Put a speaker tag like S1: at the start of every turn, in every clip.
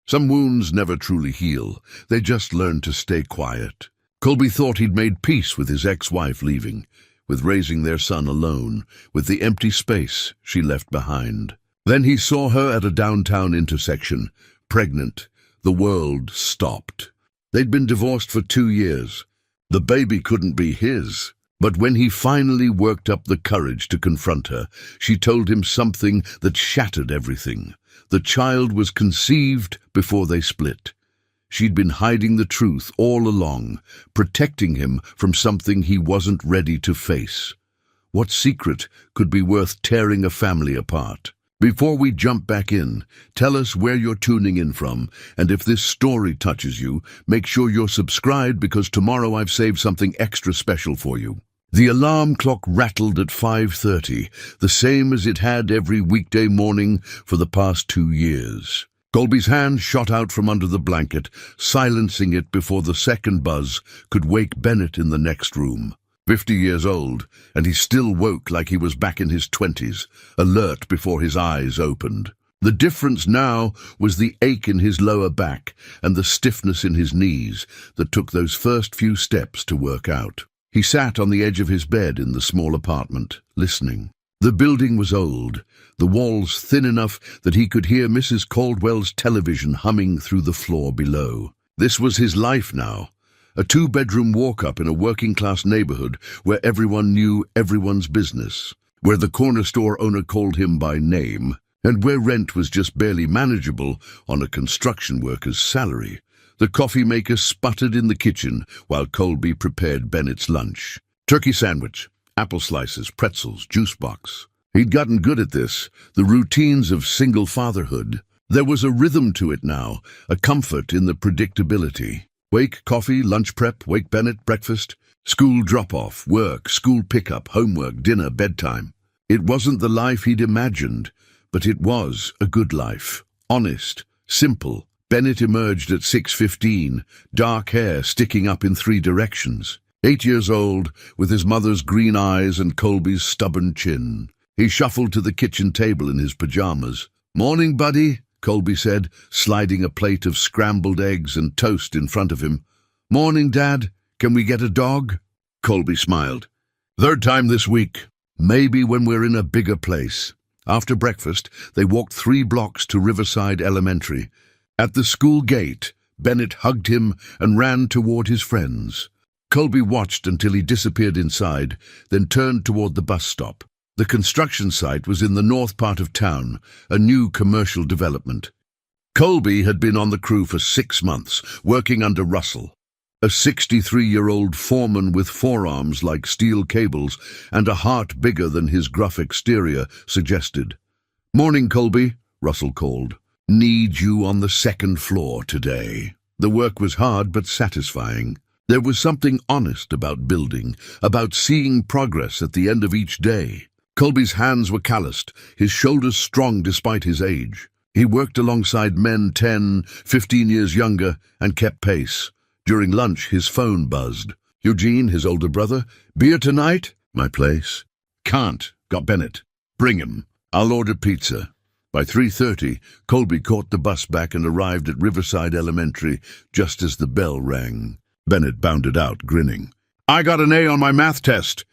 S1: Some wounds never truly heal. They just learn to stay quiet. Colby thought he'd made peace with his ex-wife leaving, with raising their son alone, with the empty space she left behind. Then he saw her at a downtown intersection, pregnant. The world stopped. They'd been divorced for 2 years. The baby couldn't be his. But when he finally worked up the courage to confront her, she told him something that shattered everything. The child was conceived before they split. She'd been hiding the truth all along, protecting him from something he wasn't ready to face. What secret could be worth tearing a family apart? Before we jump back in, tell us where you're tuning in from, and if this story touches you, make sure you're subscribed because tomorrow I've saved something extra special for you. The alarm clock rattled at 5:30, the same as it had every weekday morning for the past 2 years. Colby's hand shot out from under the blanket, silencing it before the second buzz could wake Bennett in the next room. 50 years old, and he still woke like he was back in his 20s, alert before his eyes opened. The difference now was the ache in his lower back and the stiffness in his knees that took those first few steps to work out. He sat on the edge of his bed in the small apartment, listening. The building was old, the walls thin enough that he could hear Mrs. Caldwell's television humming through the floor below. This was his life now. A 2-bedroom walk-up in a working-class neighborhood where everyone knew everyone's business, where the corner store owner called him by name, and where rent was just barely manageable on a construction worker's salary. The coffee maker sputtered in the kitchen while Colby prepared Bennett's lunch. Turkey sandwich, apple slices, pretzels, juice box. He'd gotten good at this, the routines of single fatherhood. There was a rhythm to it now, a comfort in the predictability. Wake, coffee, lunch prep, wake Bennett, breakfast, school drop-off, work, school pickup, homework, dinner, bedtime. It wasn't the life he'd imagined, but it was a good life. Honest, simple. Bennett emerged at 6:15, dark hair sticking up in 3 directions. 8 years old, with his mother's green eyes and Colby's stubborn chin. He shuffled to the kitchen table in his pajamas. "Morning, buddy," Colby said, sliding a plate of scrambled eggs and toast in front of him. "Morning, Dad. Can we get a dog?" Colby smiled. "3rd time this week. Maybe when we're in a bigger place." After breakfast, they walked 3 blocks to Riverside Elementary. At the school gate, Bennett hugged him and ran toward his friends. Colby watched until he disappeared inside, then turned toward the bus stop. The construction site was in the north part of town, a new commercial development. Colby had been on the crew for 6 months, working under Russell, a 63-year-old foreman with forearms like steel cables and a heart bigger than his gruff exterior suggested. "Morning, Colby," Russell called. "Need you on the 2nd floor today." The work was hard but satisfying. There was something honest about building, about seeing progress at the end of each day. Colby's hands were calloused, his shoulders strong despite his age. He worked alongside men 10, 15 years younger and kept pace. During lunch, his phone buzzed. "Eugene, his older brother. Beer tonight?" "My place." "Can't. Got Bennett." "Bring him. I'll order pizza." By 3:30, Colby caught the bus back and arrived at Riverside Elementary just as the bell rang. Bennett bounded out, grinning. "I got an A on my math test."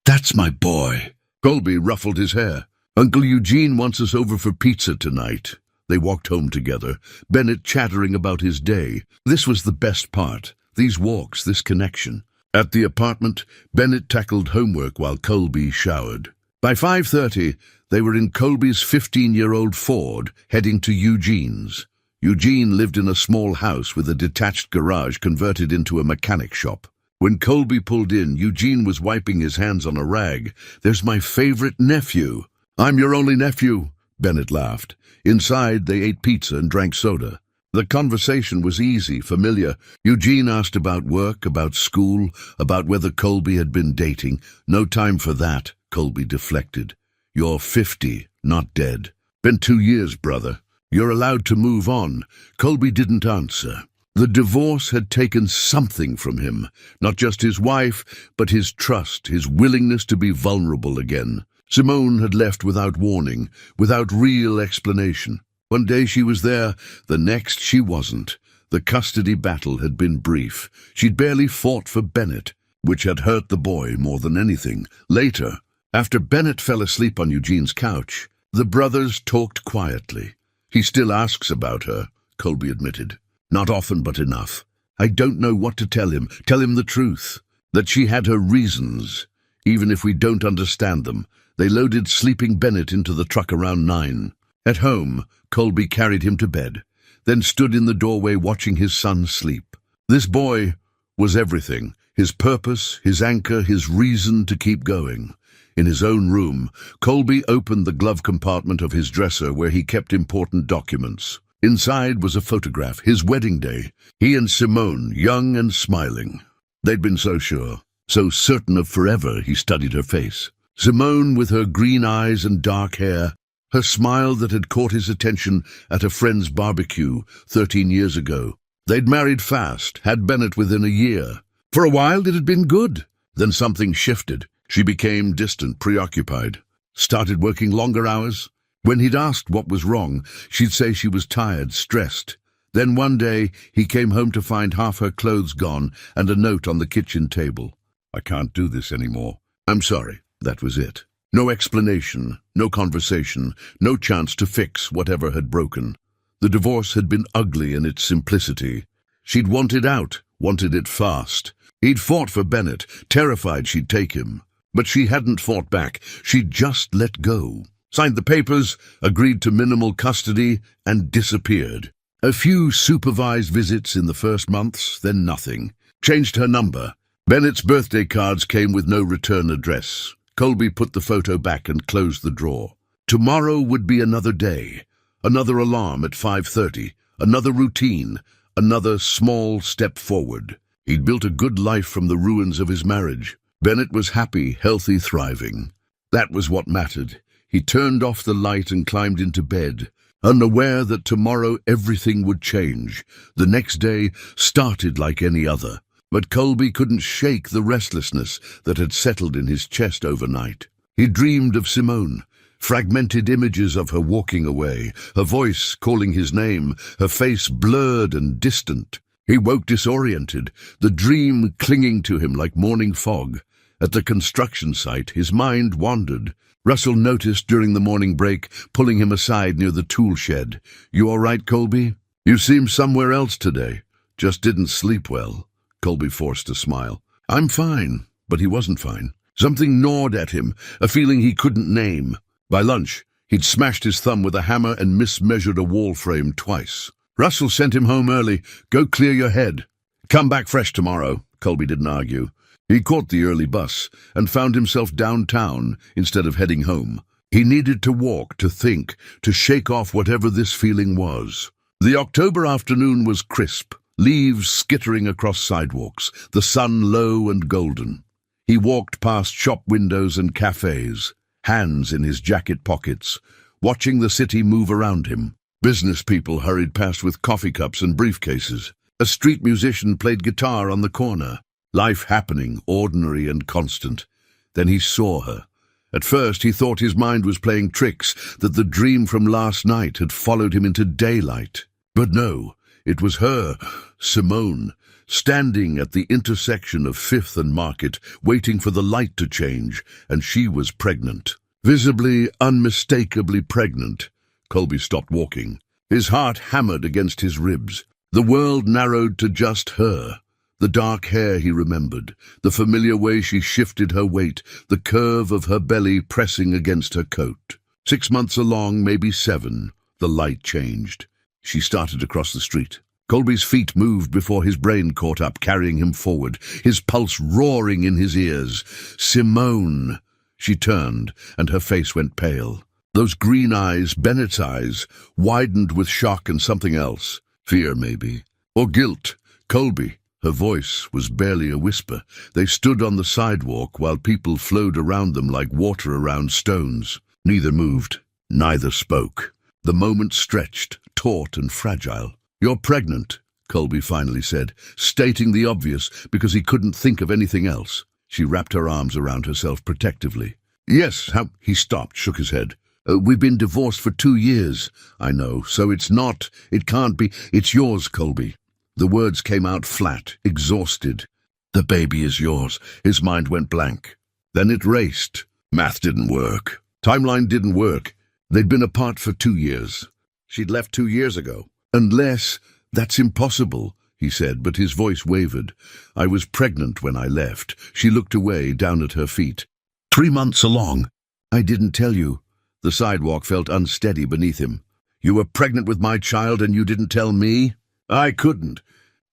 S1: "That's my boy." Colby ruffled his hair. "Uncle Eugene wants us over for pizza tonight." They walked home together, Bennett chattering about his day. This was the best part, these walks, this connection. At the apartment, Bennett tackled homework while Colby showered. By 5:30, they were in Colby's 15-year-old Ford, heading to Eugene's. Eugene lived in a small house with a detached garage converted into a mechanic shop. When Colby pulled in, Eugene was wiping his hands on a rag. "There's my favorite nephew." "I'm your only nephew," Bennett laughed. Inside, they ate pizza and drank soda. The conversation was easy, familiar. Eugene asked about work, about school, about whether Colby had been dating. "No time for that," Colby deflected. "You're 50, not dead. Been 2 years, brother. You're allowed to move on." Colby didn't answer. The divorce had taken something from him, not just his wife, but his trust, his willingness to be vulnerable again. Simone had left without warning, without real explanation. One day she was there, the next she wasn't. The custody battle had been brief. She'd barely fought for Bennett, which had hurt the boy more than anything. Later, after Bennett fell asleep on Eugene's couch, the brothers talked quietly. "He still asks about her," Colby admitted. "Not often, but enough. I don't know what to tell him. Tell him the truth. That she had her reasons, even if we don't understand them." They loaded sleeping Bennett into the truck around 9. At home, Colby carried him to bed, then stood in the doorway watching his son sleep. This boy was everything. His purpose, his anchor, his reason to keep going. In his own room, Colby opened the glove compartment of his dresser where he kept important documents. Inside was a photograph, his wedding day. He and Simone, young and smiling. They'd been so sure, so certain of forever. He studied her face. Simone with her green eyes and dark hair, her smile that had caught his attention at a friend's barbecue 13 years ago. They'd married fast, had Bennett within a year. For a while it had been good. Then something shifted. She became distant, preoccupied. Started working longer hours. When he'd asked what was wrong, she'd say she was tired, stressed. Then one day he came home to find half her clothes gone and a note on the kitchen table. "I can't do this anymore. I'm sorry." That was it. No explanation, no conversation, no chance to fix whatever had broken. The divorce had been ugly in its simplicity. She'd wanted out, wanted it fast. He'd fought for Bennett, terrified she'd take him. But she hadn't fought back. She'd just let go. Signed the papers, agreed to minimal custody, and disappeared. A few supervised visits in the first months, then nothing. Changed her number. Bennett's birthday cards came with no return address. Colby put the photo back and closed the drawer. Tomorrow would be another day. Another alarm at 5:30. Another routine. Another small step forward. He'd built a good life from the ruins of his marriage. Bennett was happy, healthy, thriving. That was what mattered. He turned off the light and climbed into bed, unaware that tomorrow everything would change. The next day started like any other. But Colby couldn't shake the restlessness that had settled in his chest overnight. He dreamed of Simone, fragmented images of her walking away, her voice calling his name, her face blurred and distant. He woke disoriented, the dream clinging to him like morning fog. At the construction site, his mind wandered. Russell noticed during the morning break, pulling him aside near the tool shed. "You all right, Colby? You seem somewhere else today. Just didn't sleep well." Colby forced a smile. "I'm fine." But he wasn't fine. Something gnawed at him, a feeling he couldn't name. By lunch, he'd smashed his thumb with a hammer and mismeasured a wall frame twice. Russell sent him home early. "Go clear your head. Come back fresh tomorrow." Colby didn't argue. He caught the early bus and found himself downtown instead of heading home. He needed to walk, to think, to shake off whatever this feeling was. The October afternoon was crisp. Leaves skittering across sidewalks, the sun low and golden. He walked past shop windows and cafes, hands in his jacket pockets, watching the city move around him. Business people hurried past with coffee cups and briefcases. A street musician played guitar on the corner. Life happening, ordinary and constant. Then he saw her. At first he thought his mind was playing tricks, that the dream from last night had followed him into daylight. But no. It was her, Simone, standing at the intersection of 5th and Market, waiting for the light to change, and she was pregnant. Visibly, unmistakably pregnant. Colby stopped walking. His heart hammered against his ribs. The world narrowed to just her. The dark hair he remembered, the familiar way she shifted her weight, the curve of her belly pressing against her coat. 6 months along, maybe 7, the light changed. She started across the street. Colby's feet moved before his brain caught up, carrying him forward, his pulse roaring in his ears. "Simone!" She turned, and her face went pale. Those green eyes, Bennett's eyes, widened with shock and something else. Fear, maybe. Or guilt. "Colby." Her voice was barely a whisper. They stood on the sidewalk while people flowed around them like water around stones. Neither moved. Neither spoke. The moment stretched, taut and fragile. "You're pregnant," Colby finally said, stating the obvious because he couldn't think of anything else. She wrapped her arms around herself protectively. "Yes, how—" He stopped, shook his head. We've been divorced for 2 years. I know, so it's not, it can't be, it's yours, Colby. The words came out flat, exhausted. The baby is yours. His mind went blank. Then it raced. Math didn't work. Timeline didn't work. They'd been apart for 2 years. She'd left 2 years ago. Unless, that's impossible, he said, but his voice wavered. I was pregnant when I left. She looked away, down at her feet. 3 months along. I didn't tell you. The sidewalk felt unsteady beneath him. You were pregnant with my child and you didn't tell me? I couldn't.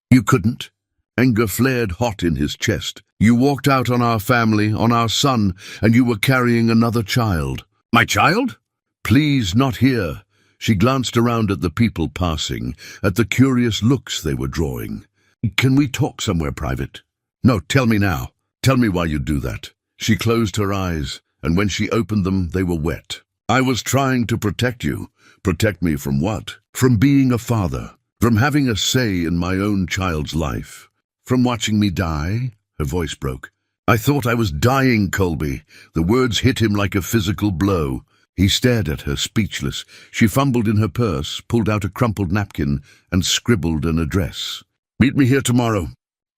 S1: You couldn't? Anger flared hot in his chest. You walked out on our family, on our son, and you were carrying another child. My child? Please, not here. She glanced around at the people passing, at the curious looks they were drawing. Can we talk somewhere private? No, tell me now. Tell me why you do that. She closed her eyes, and when she opened them, they were wet. I was trying to protect you. Protect me from what? From being a father. From having a say in my own child's life. From watching me die? Her voice broke. I thought I was dying, Colby. The words hit him like a physical blow. He stared at her, speechless. She fumbled in her purse, pulled out a crumpled napkin, and scribbled an address. Meet me here tomorrow.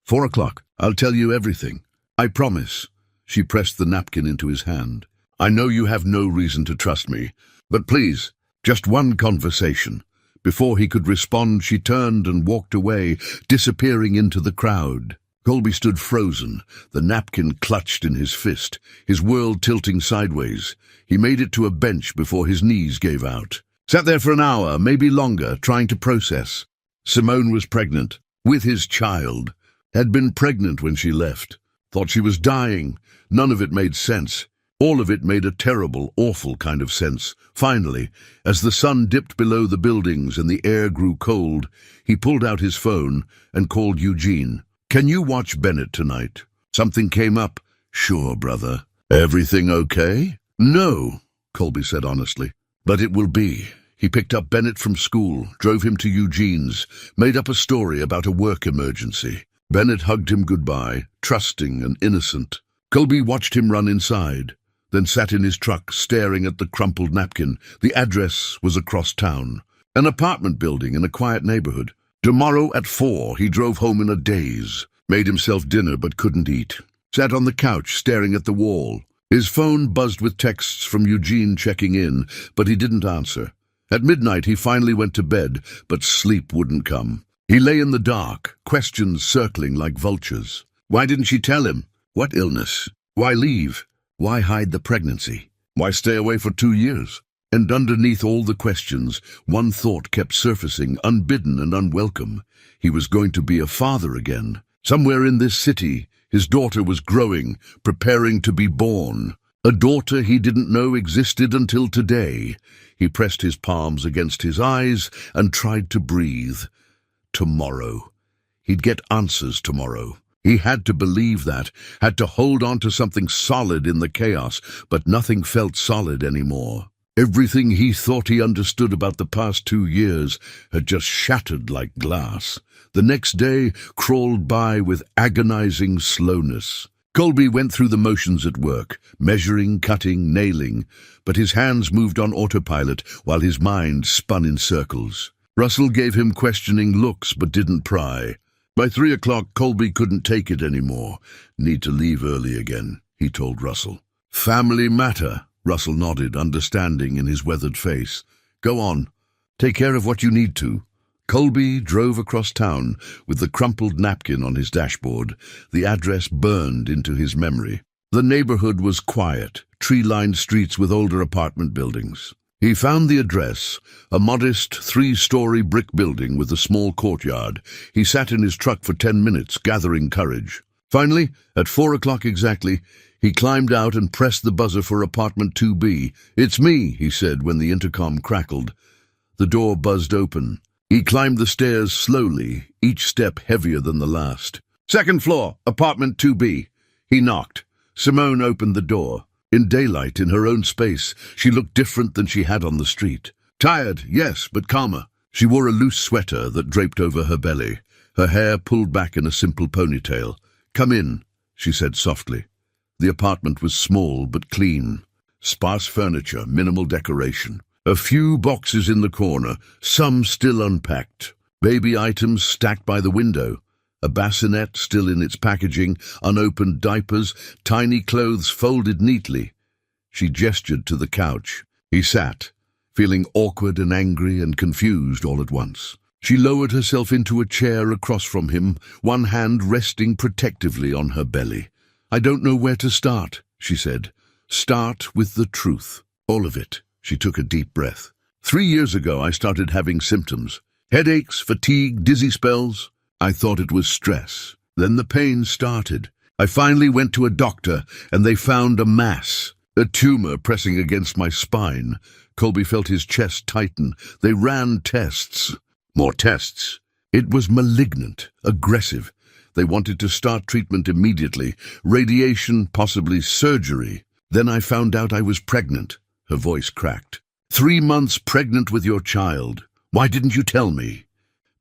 S1: 4 o'clock. I'll tell you everything. I promise. She pressed the napkin into his hand. I know you have no reason to trust me, but please, just one conversation. Before he could respond, she turned and walked away, disappearing into the crowd. Colby stood frozen, the napkin clutched in his fist, his world tilting sideways. He made it to a bench before his knees gave out. Sat there for an hour, maybe longer, trying to process. Simone was pregnant, with his child. Had been pregnant when she left. Thought she was dying. None of it made sense. All of it made a terrible, awful kind of sense. Finally, as the sun dipped below the buildings and the air grew cold, he pulled out his phone and called Eugene. Can you watch Bennett tonight? Something came up. Sure, brother. Everything okay? No, Colby said honestly. But it will be. He picked up Bennett from school, drove him to Eugene's, made up a story about a work emergency. Bennett hugged him goodbye, trusting and innocent. Colby watched him run inside, then sat in his truck, staring at the crumpled napkin. The address was across town. An apartment building in a quiet neighborhood. Tomorrow at 4, he drove home in a daze. Made himself dinner but couldn't eat. Sat on the couch, staring at the wall. His phone buzzed with texts from Eugene checking in, but he didn't answer. At midnight, he finally went to bed, but sleep wouldn't come. He lay in the dark, questions circling like vultures. Why didn't she tell him? What illness? Why leave? Why hide the pregnancy? Why stay away for 2 years? And underneath all the questions, one thought kept surfacing, unbidden and unwelcome. He was going to be a father again. Somewhere in this city, his daughter was growing, preparing to be born. A daughter he didn't know existed until today. He pressed his palms against his eyes and tried to breathe. Tomorrow. He'd get answers tomorrow. He had to believe that, had to hold on to something solid in the chaos, but nothing felt solid anymore. Everything he thought he understood about the past 2 years had just shattered like glass. The next day crawled by with agonizing slowness. Colby went through the motions at work, measuring, cutting, nailing, but his hands moved on autopilot while his mind spun in circles. Russell gave him questioning looks but didn't pry. By 3 o'clock, Colby couldn't take it anymore. Need to leave early again, he told Russell. Family matter, Russell nodded, understanding in his weathered face. Go on. Take care of what you need to. Colby drove across town with the crumpled napkin on his dashboard. The address burned into his memory. The neighborhood was quiet, tree-lined streets with older apartment buildings. He found the address, a modest 3-story brick building with a small courtyard. He sat in his truck for 10 minutes, gathering courage. Finally, at 4 o'clock exactly, he climbed out and pressed the buzzer for apartment 2B. It's me, he said when the intercom crackled. The door buzzed open. He climbed the stairs slowly, each step heavier than the last. Second floor, apartment 2B. He knocked. Simone opened the door. In daylight, in her own space, she looked different than she had on the street. Tired, yes, but calmer. She wore a loose sweater that draped over her belly, her hair pulled back in a simple ponytail. Come in, she said softly. The apartment was small but clean. Sparse furniture, minimal decoration. A few boxes in the corner, some still unpacked. Baby items stacked by the window. A bassinet still in its packaging, unopened diapers, tiny clothes folded neatly. She gestured to the couch. He sat, feeling awkward and angry and confused all at once. She lowered herself into a chair across from him, one hand resting protectively on her belly. "I don't know where to start," she said. "Start with the truth. All of it." She took a deep breath. 3 years ago, I started having symptoms. Headaches, fatigue, dizzy spells. I thought it was stress. Then the pain started. I finally went to a doctor, and they found a mass, a tumor pressing against my spine. Colby felt his chest tighten. They ran tests. More tests. It was malignant, aggressive. They wanted to start treatment immediately. Radiation, possibly surgery. Then I found out I was pregnant. Her voice cracked. 3 months pregnant with your child. Why didn't you tell me?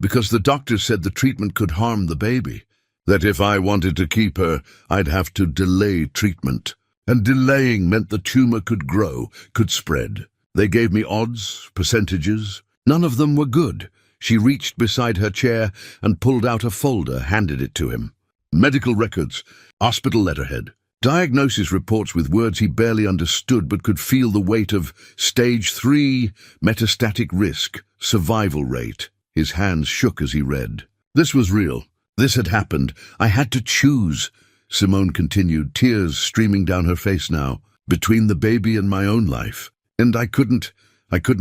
S1: Because the doctor said the treatment could harm the baby. That if I wanted to keep her, I'd have to delay treatment. And delaying meant the tumor could grow, could spread. They gave me odds, percentages. None of them were good. She reached beside her chair and pulled out a folder, handed it to him. Medical records, hospital letterhead. Diagnosis reports with words he barely understood but could feel the weight of stage 3, metastatic risk, survival rate. His hands shook as he read. This was real. This had happened. I had to choose. Simone continued, tears streaming down her face now, between the baby and my own life. And I couldn't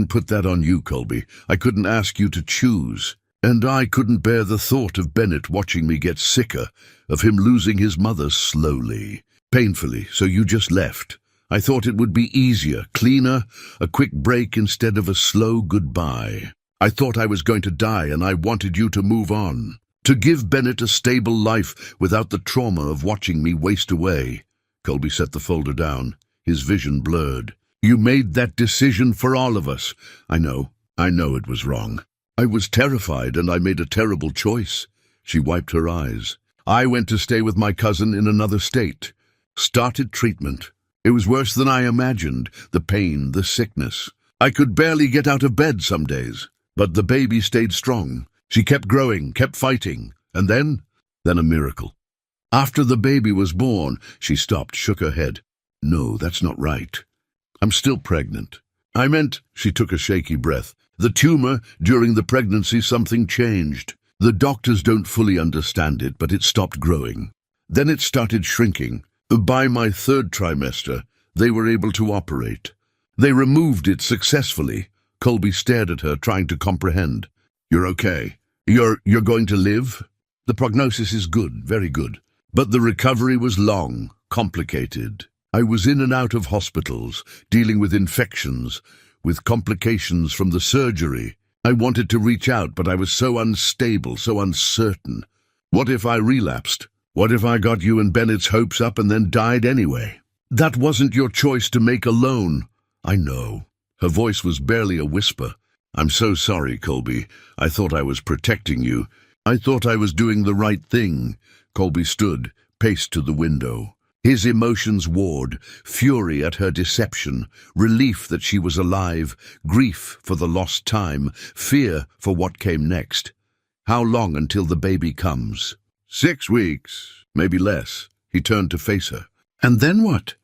S1: put that on you, Colby. I couldn't ask you to choose. And I couldn't bear the thought of Bennett watching me get sicker, of him losing his mother slowly. Painfully, so you just left. I thought it would be easier, cleaner, a quick break instead of a slow goodbye. I thought I was going to die and I wanted you to move on, to give Bennett a stable life without the trauma of watching me waste away. Colby set the folder down, his vision blurred. You made that decision for all of us. I know it was wrong. I was terrified and I made a terrible choice. She wiped her eyes. I went to stay with my cousin in another state. Started treatment. It was worse than I imagined, the pain, the sickness. I could barely get out of bed some days, but the baby stayed strong. She kept growing, kept fighting, and then a miracle. After the baby was born, she stopped, shook her head. No, that's not right. I'm still pregnant. I meant, she took a shaky breath, the tumor, during the pregnancy something changed. The doctors don't fully understand it, but it stopped growing. Then it started shrinking. By my 3rd trimester, they were able to operate. They removed it successfully. Colby stared at her, trying to comprehend. You're okay. You're going to live? The prognosis is good, very good. But the recovery was long, complicated. I was in and out of hospitals, dealing with infections, with complications from the surgery. I wanted to reach out, but I was so unstable, so uncertain. What if I relapsed? What if I got you and Bennett's hopes up and then died anyway? That wasn't your choice to make alone. I know. Her voice was barely a whisper. I'm so sorry, Colby. I thought I was protecting you. I thought I was doing the right thing. Colby stood, paced to the window. His emotions warred, fury at her deception, relief that she was alive, grief for the lost time, fear for what came next. How long until the baby comes? 6 weeks, maybe less. He turned to face her. And then what?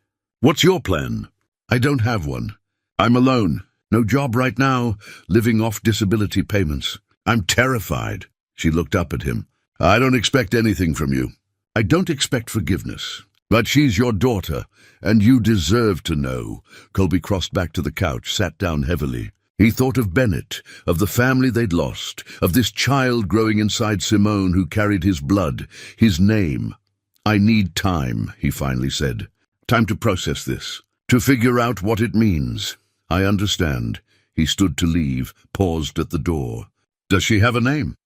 S1: What's your plan? I don't have one. I'm alone. No job right now, living off disability payments. I'm terrified. She looked up at him. I don't expect anything from you. I don't expect forgiveness. But she's your daughter, and you deserve to know. Colby crossed back to the couch, sat down heavily. He thought of Bennett, of the family they'd lost, of this child growing inside Simone who carried his blood, his name. I need time, he finally said. Time to process this, to figure out what it means. I understand. He stood to leave, paused at the door. Does she have a name?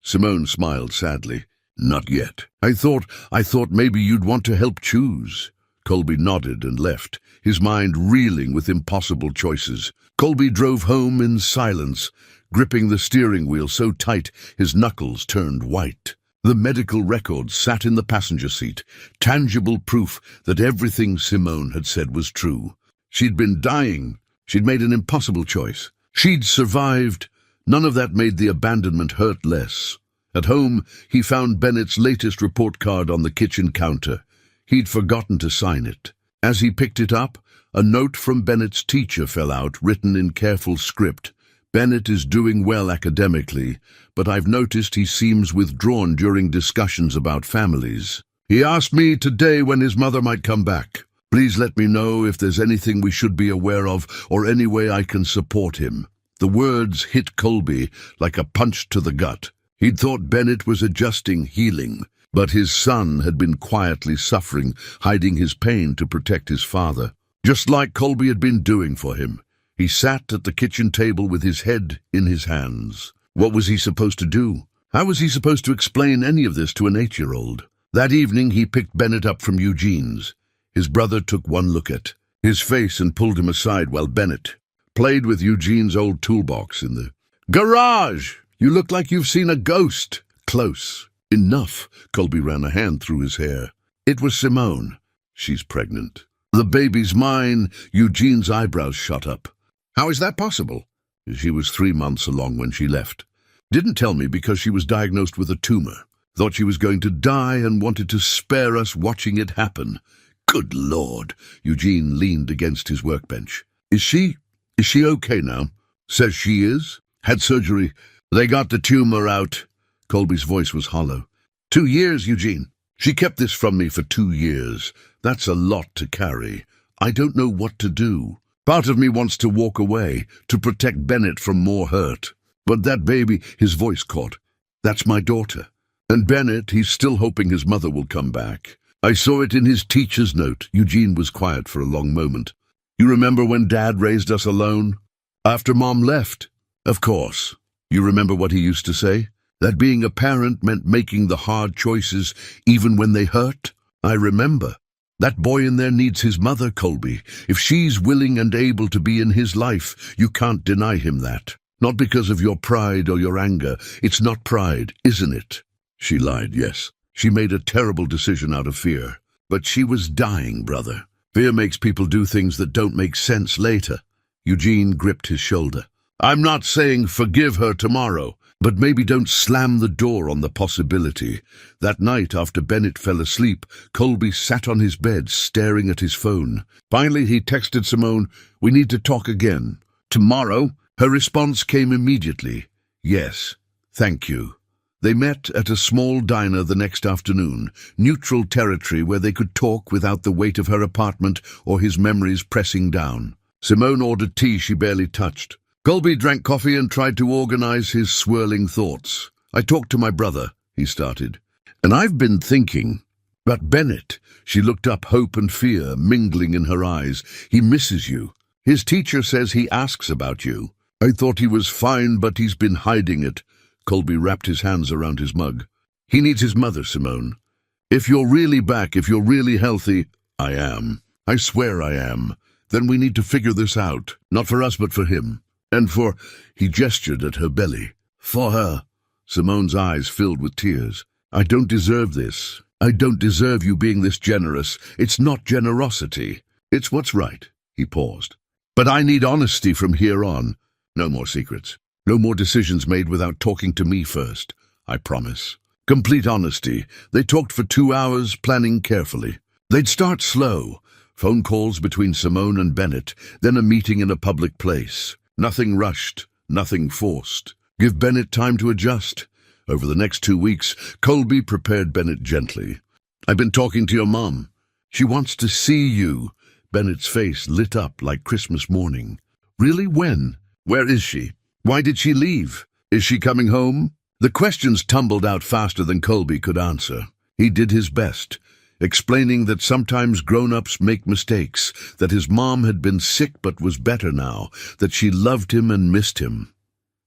S1: Simone smiled sadly. Not yet. I thought maybe you'd want to help choose. Colby nodded and left, his mind reeling with impossible choices. Colby drove home in silence, gripping the steering wheel so tight his knuckles turned white. The medical record sat in the passenger seat, tangible proof that everything Simone had said was true. She'd been dying. She'd made an impossible choice. She'd survived. None of that made the abandonment hurt less. At home, he found Bennett's latest report card on the kitchen counter. He'd forgotten to sign it. As he picked it up, a note from Bennett's teacher fell out, written in careful script. Bennett is doing well academically, but I've noticed he seems withdrawn during discussions about families. He asked me today when his mother might come back. Please let me know if there's anything we should be aware of or any way I can support him. The words hit Colby like a punch to the gut. He'd thought Bennett was adjusting, healing, but his son had been quietly suffering, hiding his pain to protect his father, just like Colby had been doing for him. He sat at the kitchen table with his head in his hands. What was he supposed to do? How was he supposed to explain any of this to an 8-year-old? That evening he picked Bennett up from Eugene's. His brother took one look at his face and pulled him aside while Bennett played with Eugene's old toolbox in the garage. You look like you've seen a ghost. Close. Enough. Colby ran a hand through his hair. It was Simone. She's pregnant. The baby's mine. Eugene's eyebrows shot up. How is that possible? She was 3 months along when she left. Didn't tell me because she was diagnosed with a tumor. Thought she was going to die and wanted to spare us watching it happen. Good Lord. Eugene leaned against his workbench. Is she okay now? Says she is. Had surgery. They got the tumor out. Colby's voice was hollow. 2 years, Eugene. She kept this from me for 2 years. That's a lot to carry. I don't know what to do. Part of me wants to walk away, to protect Bennett from more hurt. But that baby, his voice caught. That's my daughter. And Bennett, he's still hoping his mother will come back. I saw it in his teacher's note. Eugene was quiet for a long moment. You remember when Dad raised us alone? After Mom left? Of course. You remember what he used to say? That being a parent meant making the hard choices, even when they hurt? I remember. That boy in there needs his mother, Colby. If she's willing and able to be in his life, you can't deny him that. Not because of your pride or your anger. It's not pride, isn't it? She lied, yes. She made a terrible decision out of fear. But she was dying, brother. Fear makes people do things that don't make sense later. Eugene gripped his shoulder. I'm not saying forgive her tomorrow, but maybe don't slam the door on the possibility. That night, after Bennett fell asleep, Colby sat on his bed, staring at his phone. Finally, he texted Simone, "We need to talk again." Tomorrow? Her response came immediately. Yes, thank you. They met at a small diner the next afternoon, neutral territory where they could talk without the weight of her apartment or his memories pressing down. Simone ordered tea she barely touched. Colby drank coffee and tried to organize his swirling thoughts. I talked to my brother, he started, and I've been thinking. But Bennett, she looked up, hope and fear mingling in her eyes. He misses you. His teacher says he asks about you. I thought he was fine, but he's been hiding it. Colby wrapped his hands around his mug. He needs his mother, Simone. If you're really back, if you're really healthy, I am. I swear I am. Then we need to figure this out. Not for us, but for him. And for, he gestured at her belly. For her. Simone's eyes filled with tears. I don't deserve this. I don't deserve you being this generous. It's not generosity. It's what's right. He paused. But I need honesty from here on. No more secrets. No more decisions made without talking to me first. I promise. Complete honesty. They talked for 2 hours, planning carefully. They'd start slow. Phone calls between Simone and Bennett, then a meeting in a public place. Nothing rushed, nothing forced. Give Bennett time to adjust. Over the next 2 weeks, Colby prepared Bennett gently. I've been talking to your mom. She wants to see you. Bennett's face lit up like Christmas morning. Really? When? Where is she? Why did she leave? Is she coming home? The questions tumbled out faster than Colby could answer. He did his best, explaining that sometimes grown-ups make mistakes, that his mom had been sick but was better now, that she loved him and missed him.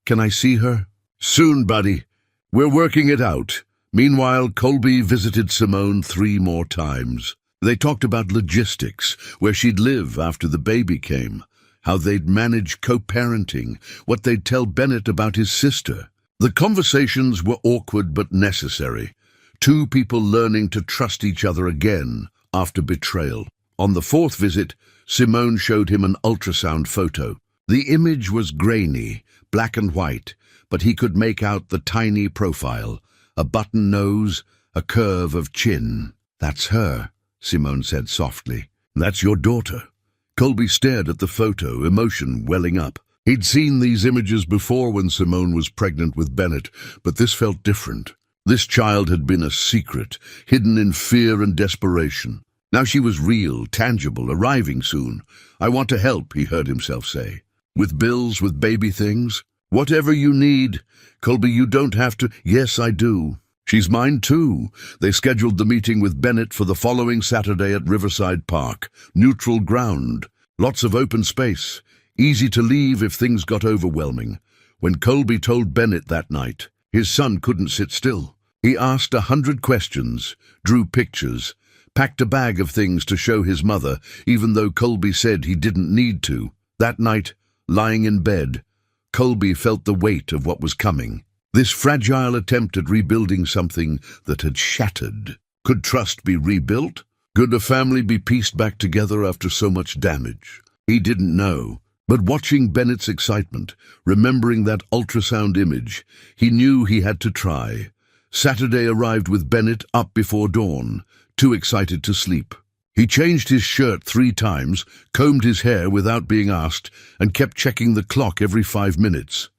S1: Can I see her? Soon, buddy. We're working it out. Meanwhile, Colby visited Simone 3 more times. They talked about logistics, where she'd live after the baby came, how they'd manage co-parenting, what they'd tell Bennett about his sister. The conversations were awkward but necessary. 2 people learning to trust each other again after betrayal. On the 4th visit, Simone showed him an ultrasound photo. The image was grainy, black and white, but he could make out the tiny profile, a button nose, a curve of chin. "That's her," Simone said softly. "That's your daughter." Colby stared at the photo, emotion welling up. He'd seen these images before when Simone was pregnant with Bennett, but this felt different. This child had been a secret, hidden in fear and desperation. Now she was real, tangible, arriving soon. "I want to help," he heard himself say. "With bills, with baby things? Whatever you need. Colby, you don't have to." "Yes, I do. She's mine too." They scheduled the meeting with Bennett for the following Saturday at Riverside Park. Neutral ground, lots of open space, easy to leave if things got overwhelming. When Colby told Bennett that night, his son couldn't sit still. He asked 100 questions, drew pictures, packed a bag of things to show his mother, even though Colby said he didn't need to. That night, lying in bed, Colby felt the weight of what was coming. This fragile attempt at rebuilding something that had shattered. Could trust be rebuilt? Could a family be pieced back together after so much damage? He didn't know. But watching Bennett's excitement, remembering that ultrasound image, he knew he had to try. Saturday arrived with Bennett up before dawn, too excited to sleep. He changed his shirt 3 times, combed his hair without being asked, and kept checking the clock every 5 minutes.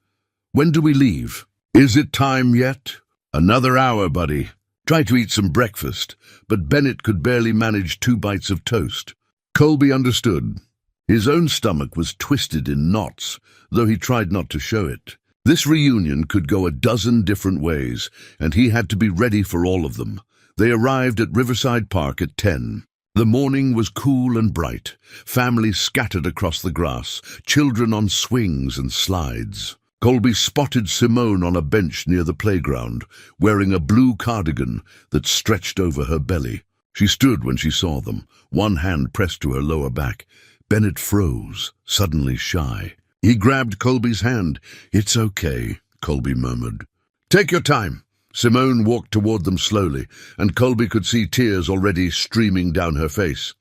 S1: "When do we leave?" "Is it time yet?" "Another hour, buddy." Try to eat some breakfast, but Bennett could barely manage 2 bites of toast. Colby understood. His own stomach was twisted in knots, though he tried not to show it. This reunion could go a dozen different ways, and he had to be ready for all of them. They arrived at Riverside Park at 10. The morning was cool and bright, families scattered across the grass, children on swings and slides. Colby spotted Simone on a bench near the playground, wearing a blue cardigan that stretched over her belly. She stood when she saw them, one hand pressed to her lower back. Bennett froze, suddenly shy. He grabbed Colby's hand. "It's okay," Colby murmured. "Take your time." Simone walked toward them slowly, and Colby could see tears already streaming down her face.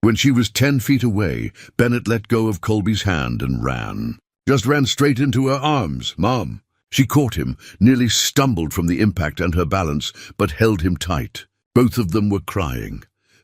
S1: When she was 10 feet away, Bennett let go of Colby's hand and ran. Just ran straight into her arms. "Mom." She caught him, nearly stumbled from the impact and her balance, but held him tight. Both of them were crying.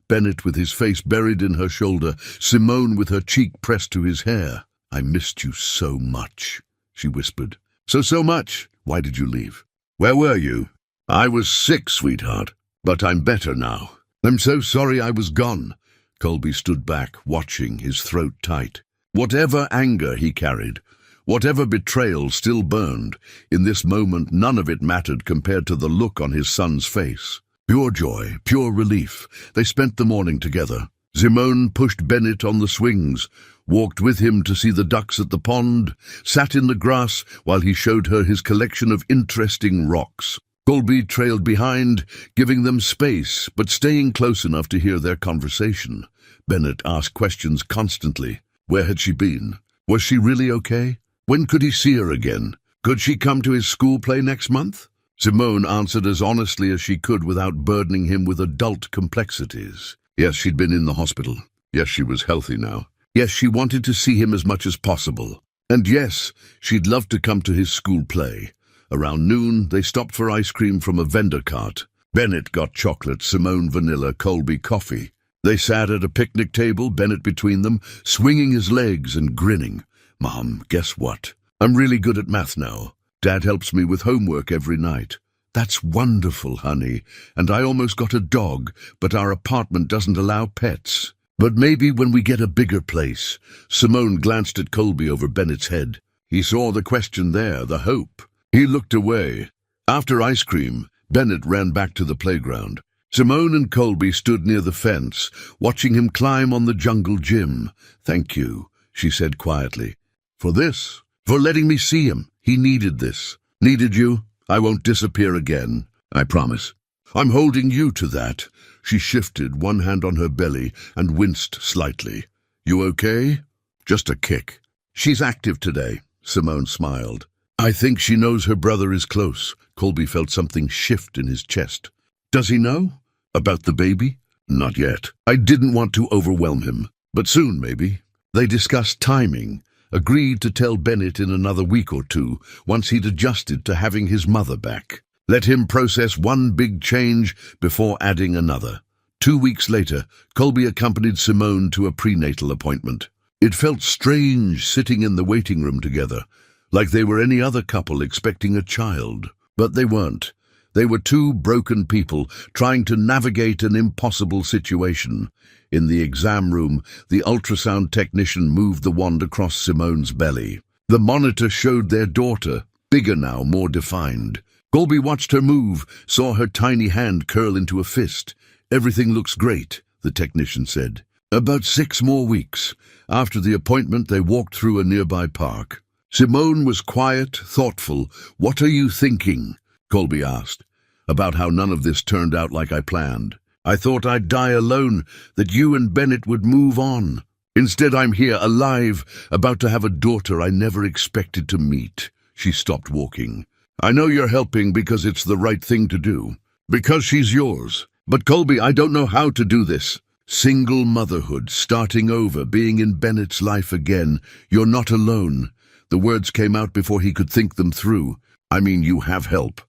S1: Bennett with his face buried in her shoulder, Simone with her cheek pressed to his hair. "I missed you so much," she whispered. So much? Why did you leave?" "Where were you?" "I was sick, sweetheart, but I'm better now." "I'm so sorry I was gone." Colby stood back, watching, his throat tight. Whatever anger he carried, whatever betrayal still burned, in this moment none of it mattered compared to the look on his son's face. Pure joy, pure relief. They spent the morning together. Simone pushed Bennett on the swings, walked with him to see the ducks at the pond, sat in the grass while he showed her his collection of interesting rocks. Colby trailed behind, giving them space, but staying close enough to hear their conversation. Bennett asked questions constantly. Where had she been? Was she really okay? When could he see her again? Could she come to his school play next month? Simone answered as honestly as she could without burdening him with adult complexities. Yes, she'd been in the hospital. Yes, she was healthy now. Yes, she wanted to see him as much as possible. And yes, she'd love to come to his school play. Around noon, they stopped for ice cream from a vendor cart. Bennett got chocolate, Simone vanilla, Colby coffee. They sat at a picnic table, Bennett between them, swinging his legs and grinning. "Mom, guess what? I'm really good at math now. Dad helps me with homework every night." "That's wonderful, honey. And I almost got a dog, but our apartment doesn't allow pets. But maybe when we get a bigger place." Simone glanced at Colby over Bennett's head. He saw the question there, the hope. He looked away. After ice cream, Bennett ran back to the playground. Simone and Colby stood near the fence, watching him climb on the jungle gym. "Thank you," she said quietly. "For this? For letting me see him. He needed this." "Needed you? I won't disappear again. I promise." "I'm holding you to that." She shifted, one hand on her belly, and winced slightly. "You okay?" "Just a kick." "She's active today," Simone smiled. "I think she knows her brother is close." Colby felt something shift in his chest. "Does he know? About the baby?" "Not yet. I didn't want to overwhelm him." But soon, maybe. They discussed timing, agreed to tell Bennett in another week or two, once he'd adjusted to having his mother back. Let him process one big change before adding another. 2 weeks later, Colby accompanied Simone to a prenatal appointment. It felt strange sitting in the waiting room together, like they were any other couple expecting a child. But they weren't. They were two broken people trying to navigate an impossible situation. In the exam room, the ultrasound technician moved the wand across Simone's belly. The monitor showed their daughter, bigger now, more defined. Colby watched her move, saw her tiny hand curl into a fist. "Everything looks great," the technician said. About 6 more weeks. After the appointment, they walked through a nearby park. Simone was quiet, thoughtful. "What are you thinking?" Colby asked. "About how none of this turned out like I planned. I thought I'd die alone, that you and Bennett would move on. Instead, I'm here, alive, about to have a daughter I never expected to meet." She stopped walking. "I know you're helping because it's the right thing to do. Because she's yours. But Colby, I don't know how to do this. Single motherhood, starting over, being in Bennett's life again. You're not alone." The words came out before he could think them through. "I mean, you have help."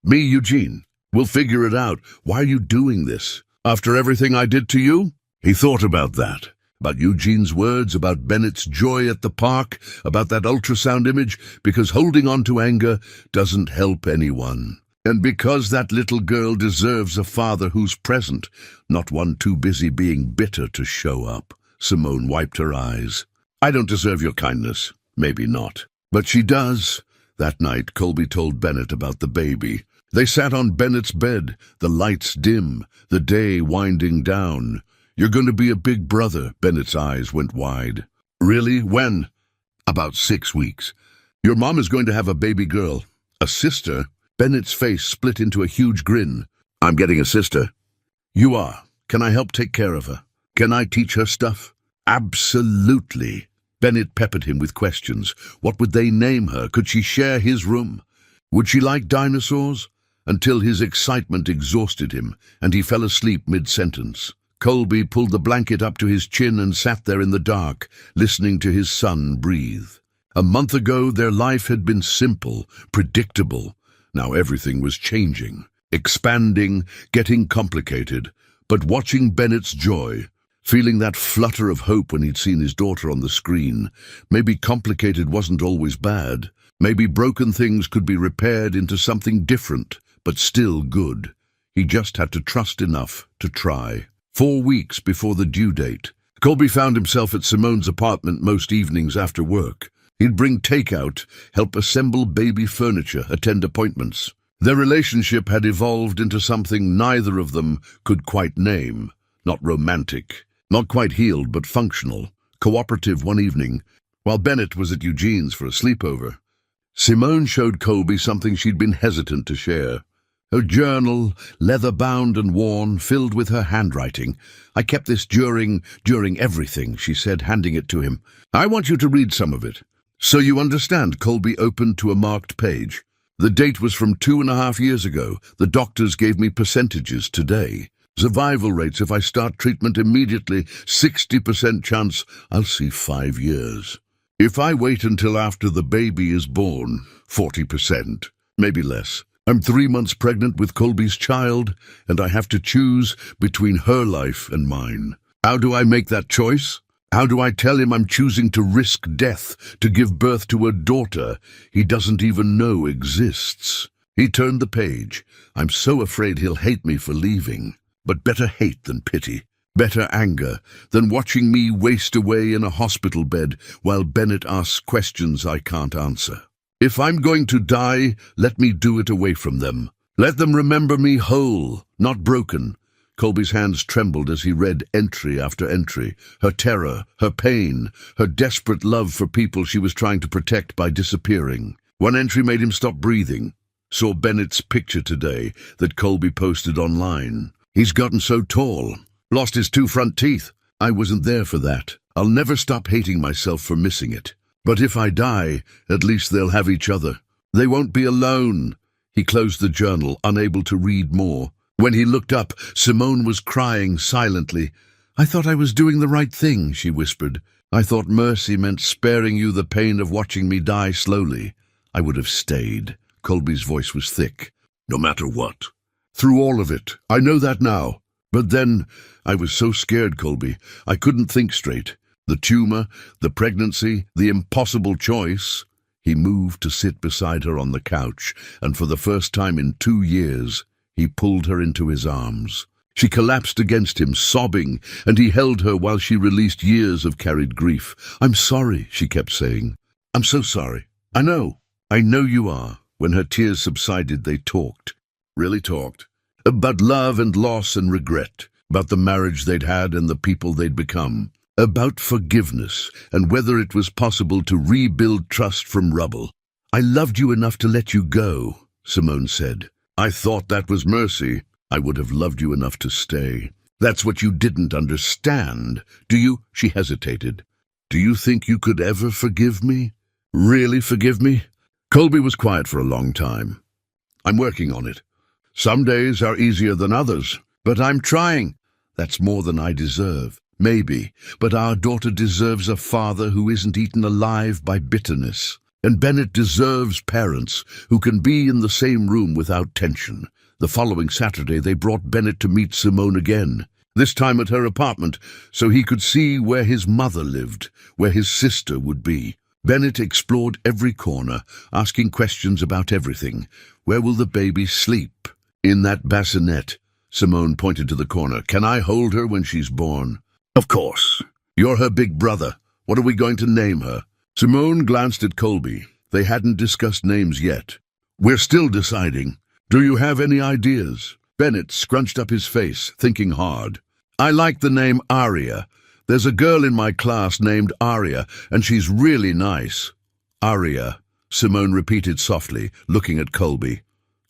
S1: "Me, Eugene. We'll figure it out. Why are you doing this? After everything I did to you?" He thought about that. About Eugene's words, about Bennett's joy at the park, about that ultrasound image, because holding on to anger doesn't help anyone. And because that little girl deserves a father who's present, not one too busy being bitter to show up. Simone wiped her eyes. "I don't deserve your kindness. Maybe not. But she does." That night, Colby told Bennett about the baby. They sat on Bennett's bed, the lights dim, the day winding down. "You're going to be a big brother." Bennett's eyes went wide. "Really? When?" "About 6 weeks. Your mom is going to have a baby girl." "A sister?" Bennett's face split into a huge grin. "I'm getting a sister." "You are. Can I help take care of her? Can I teach her stuff?" "Absolutely." Bennett peppered him with questions. What would they name her? Could she share his room? Would she like dinosaurs? Until his excitement exhausted him, and he fell asleep mid-sentence. Colby pulled the blanket up to his chin and sat there in the dark, listening to his son breathe. A month ago, their life had been simple, predictable. Now everything was changing, expanding, getting complicated. But watching Bennett's joy, feeling that flutter of hope when he'd seen his daughter on the screen, maybe complicated wasn't always bad. Maybe broken things could be repaired into something different, but still good. He just had to trust enough to try. 4 weeks before the due date, Colby found himself at Simone's apartment most evenings after work. He'd bring takeout, help assemble baby furniture, attend appointments. Their relationship had evolved into something neither of them could quite name. Not romantic, not quite healed, but functional, cooperative one evening, while Bennett was at Eugene's for a sleepover. Simone showed Colby something she'd been hesitant to share. Her journal, leather-bound and worn, filled with her handwriting. "I kept this during everything," she said, handing it to him. "I want you to read some of it." "So you understand," Colby opened to a marked page. "The date was from 2.5 years ago. The doctors gave me percentages today. Survival rates if I start treatment immediately, 60% chance I'll see 5 years. If I wait until after the baby is born, 40%, maybe less. I'm 3 months pregnant with Colby's child, and I have to choose between her life and mine. How do I make that choice? How do I tell him I'm choosing to risk death to give birth to a daughter he doesn't even know exists?" He turned the page. "I'm so afraid he'll hate me for leaving. But better hate than pity. Better anger than watching me waste away in a hospital bed while Bennett asks questions I can't answer. If I'm going to die, let me do it away from them. Let them remember me whole, not broken." Colby's hands trembled as he read entry after entry. Her terror, her pain, her desperate love for people she was trying to protect by disappearing. One entry made him stop breathing. Saw Bennett's picture today that Colby posted online. "He's gotten so tall. Lost his 2 front teeth. I wasn't there for that. I'll never stop hating myself for missing it. But if I die, at least they'll have each other. They won't be alone." He closed the journal, unable to read more. When he looked up, Simone was crying silently. I thought I was doing the right thing, she whispered. I thought mercy meant sparing you the pain of watching me die slowly. I would have stayed. Colby's voice was thick. No matter what. Through all of it. I know that now. But then, I was so scared, Colby. I couldn't think straight. The tumor, the pregnancy, the impossible choice. He moved to sit beside her on the couch, and for the first time in 2 years, he pulled her into his arms. She collapsed against him, sobbing, and he held her while she released years of carried grief. I'm sorry, she kept saying. I'm so sorry. I know you are. When her tears subsided, they talked. Really talked. About love and loss and regret. About the marriage they'd had and the people they'd become. About forgiveness and whether it was possible to rebuild trust from rubble. I loved you enough to let you go, Simone said. I thought that was mercy. I would have loved you enough to stay. That's what you didn't understand. Do you? She hesitated. Do you think you could ever forgive me? Really forgive me? Colby was quiet for a long time. I'm working on it. Some days are easier than others, but I'm trying. That's more than I deserve. Maybe, but our daughter deserves a father who isn't eaten alive by bitterness. And Bennett deserves parents who can be in the same room without tension. The following Saturday, they brought Bennett to meet Simone again, this time at her apartment, so he could see where his mother lived, where his sister would be. Bennett explored every corner, asking questions about everything. Where will the baby sleep? In that bassinet. Simone pointed to the corner. Can I hold her when she's born? Of course. You're her big brother. What are we going to name her? Simone glanced at Colby. They hadn't discussed names yet. We're still deciding. Do you have any ideas? Bennett scrunched up his face, thinking hard. I like the name Aria. There's a girl in my class named Aria, and she's really nice. Aria, Simone repeated softly, looking at Colby.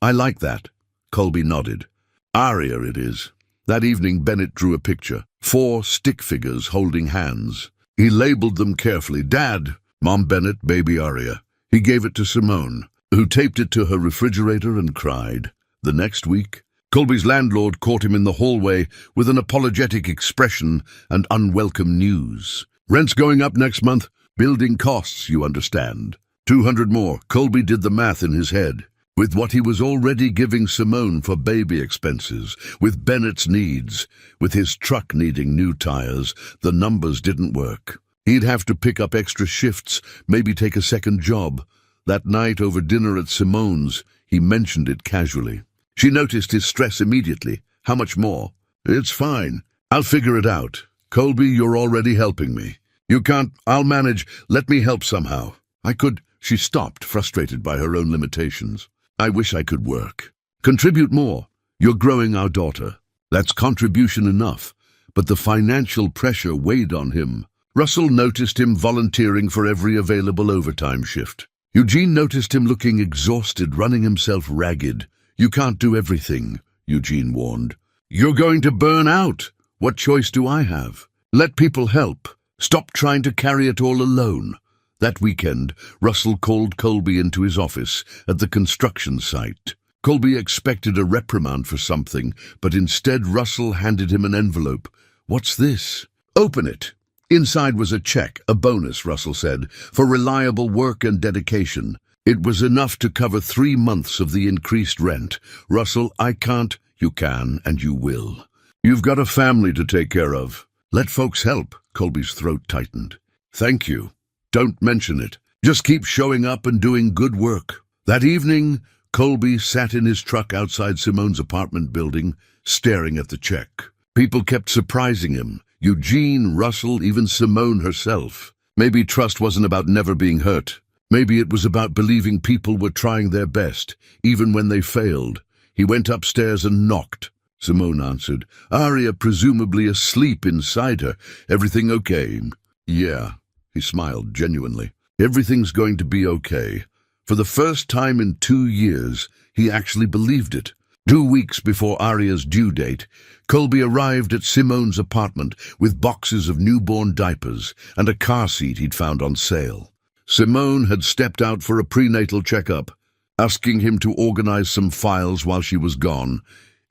S1: I like that. Colby nodded. Aria it is. That evening Bennett drew a picture. 4 stick figures holding hands. He labeled them carefully. Dad, Mom Bennett, baby Aria. He gave it to Simone, who taped it to her refrigerator and cried. The next week, Colby's landlord caught him in the hallway with an apologetic expression and unwelcome news. Rent's going up next month. Building costs, you understand. 200 more. Colby did the math in his head. With what he was already giving Simone for baby expenses, with Bennett's needs, with his truck needing new tires, the numbers didn't work. He'd have to pick up extra shifts, maybe take a second job. That night over dinner at Simone's, he mentioned it casually. She noticed his stress immediately. How much more? It's fine. I'll figure it out. Colby, you're already helping me. You can't. I'll manage. Let me help somehow. I could. She stopped, frustrated by her own limitations. I wish I could work. Contribute more. You're growing our daughter. That's contribution enough. But the financial pressure weighed on him. Russell noticed him volunteering for every available overtime shift. Eugene noticed him looking exhausted, running himself ragged. You can't do everything, Eugene warned. You're going to burn out. What choice do I have? Let people help. Stop trying to carry it all alone. That weekend, Russell called Colby into his office at the construction site. Colby expected a reprimand for something, but instead Russell handed him an envelope. What's this? Open it. Inside was a check, a bonus, Russell said, for reliable work and dedication. It was enough to cover 3 months of the increased rent. Russell, I can't. You can, and you will. You've got a family to take care of. Let folks help. Colby's throat tightened. Thank you. Don't mention it. Just keep showing up and doing good work. That evening, Colby sat in his truck outside Simone's apartment building, staring at the check. People kept surprising him. Eugene, Russell, even Simone herself. Maybe trust wasn't about never being hurt. Maybe it was about believing people were trying their best, even when they failed. He went upstairs and knocked. Simone answered. Aria presumably asleep inside her. Everything okay? Yeah. He smiled genuinely. Everything's going to be okay. For the first time in 2 years, he actually believed it. 2 weeks before Aria's due date, Colby arrived at Simone's apartment with boxes of newborn diapers and a car seat he'd found on sale. Simone had stepped out for a prenatal checkup, asking him to organize some files while she was gone.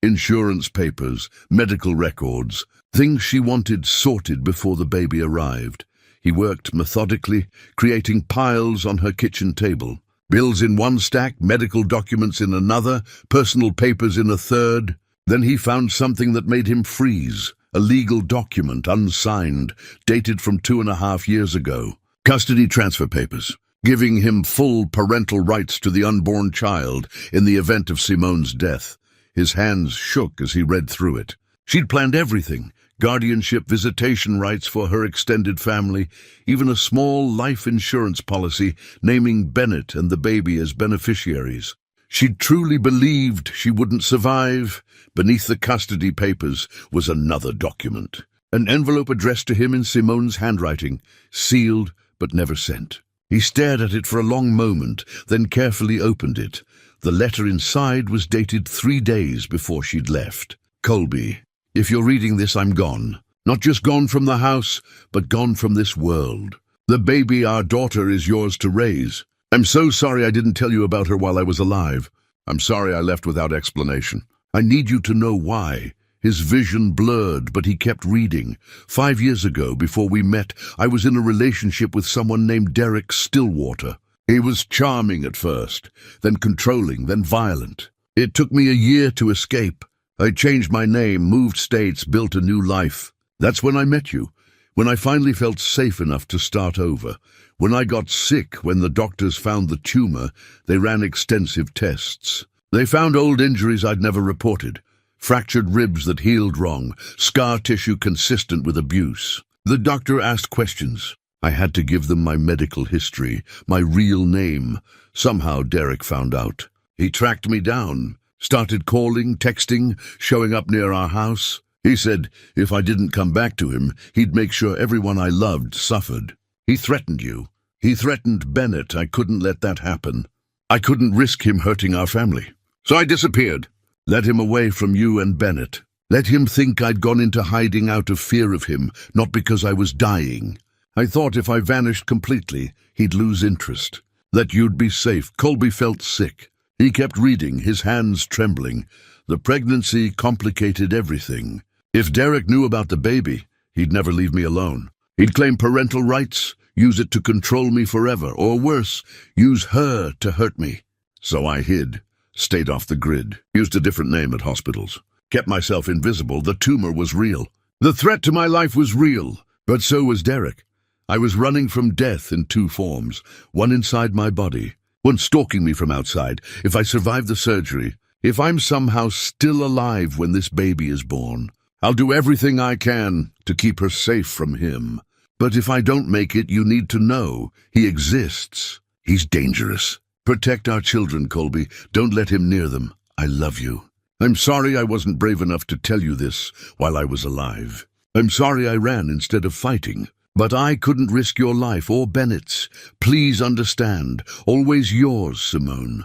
S1: Insurance papers, medical records, Things she wanted sorted before the baby arrived. He worked methodically, creating piles on her kitchen table. Bills in one stack, medical documents in another, personal papers in a third. Then he found something that made him freeze. A legal document, unsigned, dated from 2.5 years ago. Custody transfer papers, giving him full parental rights to the unborn child in the event of Simone's death. His hands shook as he read through it. She'd planned everything. Guardianship, visitation rights for her extended family, even a small life insurance policy naming Bennett and the baby as beneficiaries. She'd truly believed she wouldn't survive. Beneath the custody papers was another document. An envelope addressed to him in Simone's handwriting, sealed but never sent. He stared at it for a long moment, then carefully opened it. The letter inside was dated 3 days before she'd left. Colby, if you're reading this, I'm gone. Not just gone from the house, but gone from this world. The baby, our daughter, is yours to raise. I'm so sorry I didn't tell you about her while I was alive. I'm sorry I left without explanation. I need you to know why. His vision blurred, but he kept reading. 5 years ago, before we met, I was in a relationship with someone named Derek Stillwater. He was charming at first, then controlling, then violent. It took me a year to escape. I changed my name, moved states, built a new life. That's when I met you, when I finally felt safe enough to start over. When I got sick, when the doctors found the tumor, they ran extensive tests. They found old injuries I'd never reported. Fractured ribs that healed wrong, scar tissue consistent with abuse. The doctor asked questions. I had to give them my medical history, my real name. Somehow Derek found out. He tracked me down, started calling, texting, showing up near our house. He said if I didn't come back to him, he'd make sure everyone I loved suffered. He threatened you. He threatened Bennett. I couldn't let that happen. I couldn't risk him hurting our family. So I disappeared. Let him away from you and Bennett. Let him think I'd gone into hiding out of fear of him, not because I was dying. I thought if I vanished completely, he'd lose interest. That you'd be safe. Colby felt sick. He kept reading, his hands trembling. The pregnancy complicated everything. If Derek knew about the baby, he'd never leave me alone. He'd claim parental rights, use it to control me forever, or worse, use her to hurt me. So I hid, stayed off the grid, used a different name at hospitals, kept myself invisible. The tumor was real. The threat to my life was real, but so was Derek. I was running from death in 2 forms, one inside my body, one stalking me from outside. If I survive the surgery, if I'm somehow still alive when this baby is born, I'll do everything I can to keep her safe from him. But if I don't make it, you need to know he exists. He's dangerous. Protect our children, Colby. Don't let him near them. I love you. I'm sorry I wasn't brave enough to tell you this while I was alive. I'm sorry I ran instead of fighting. But I couldn't risk your life or Bennett's. Please understand. Always yours, Simone.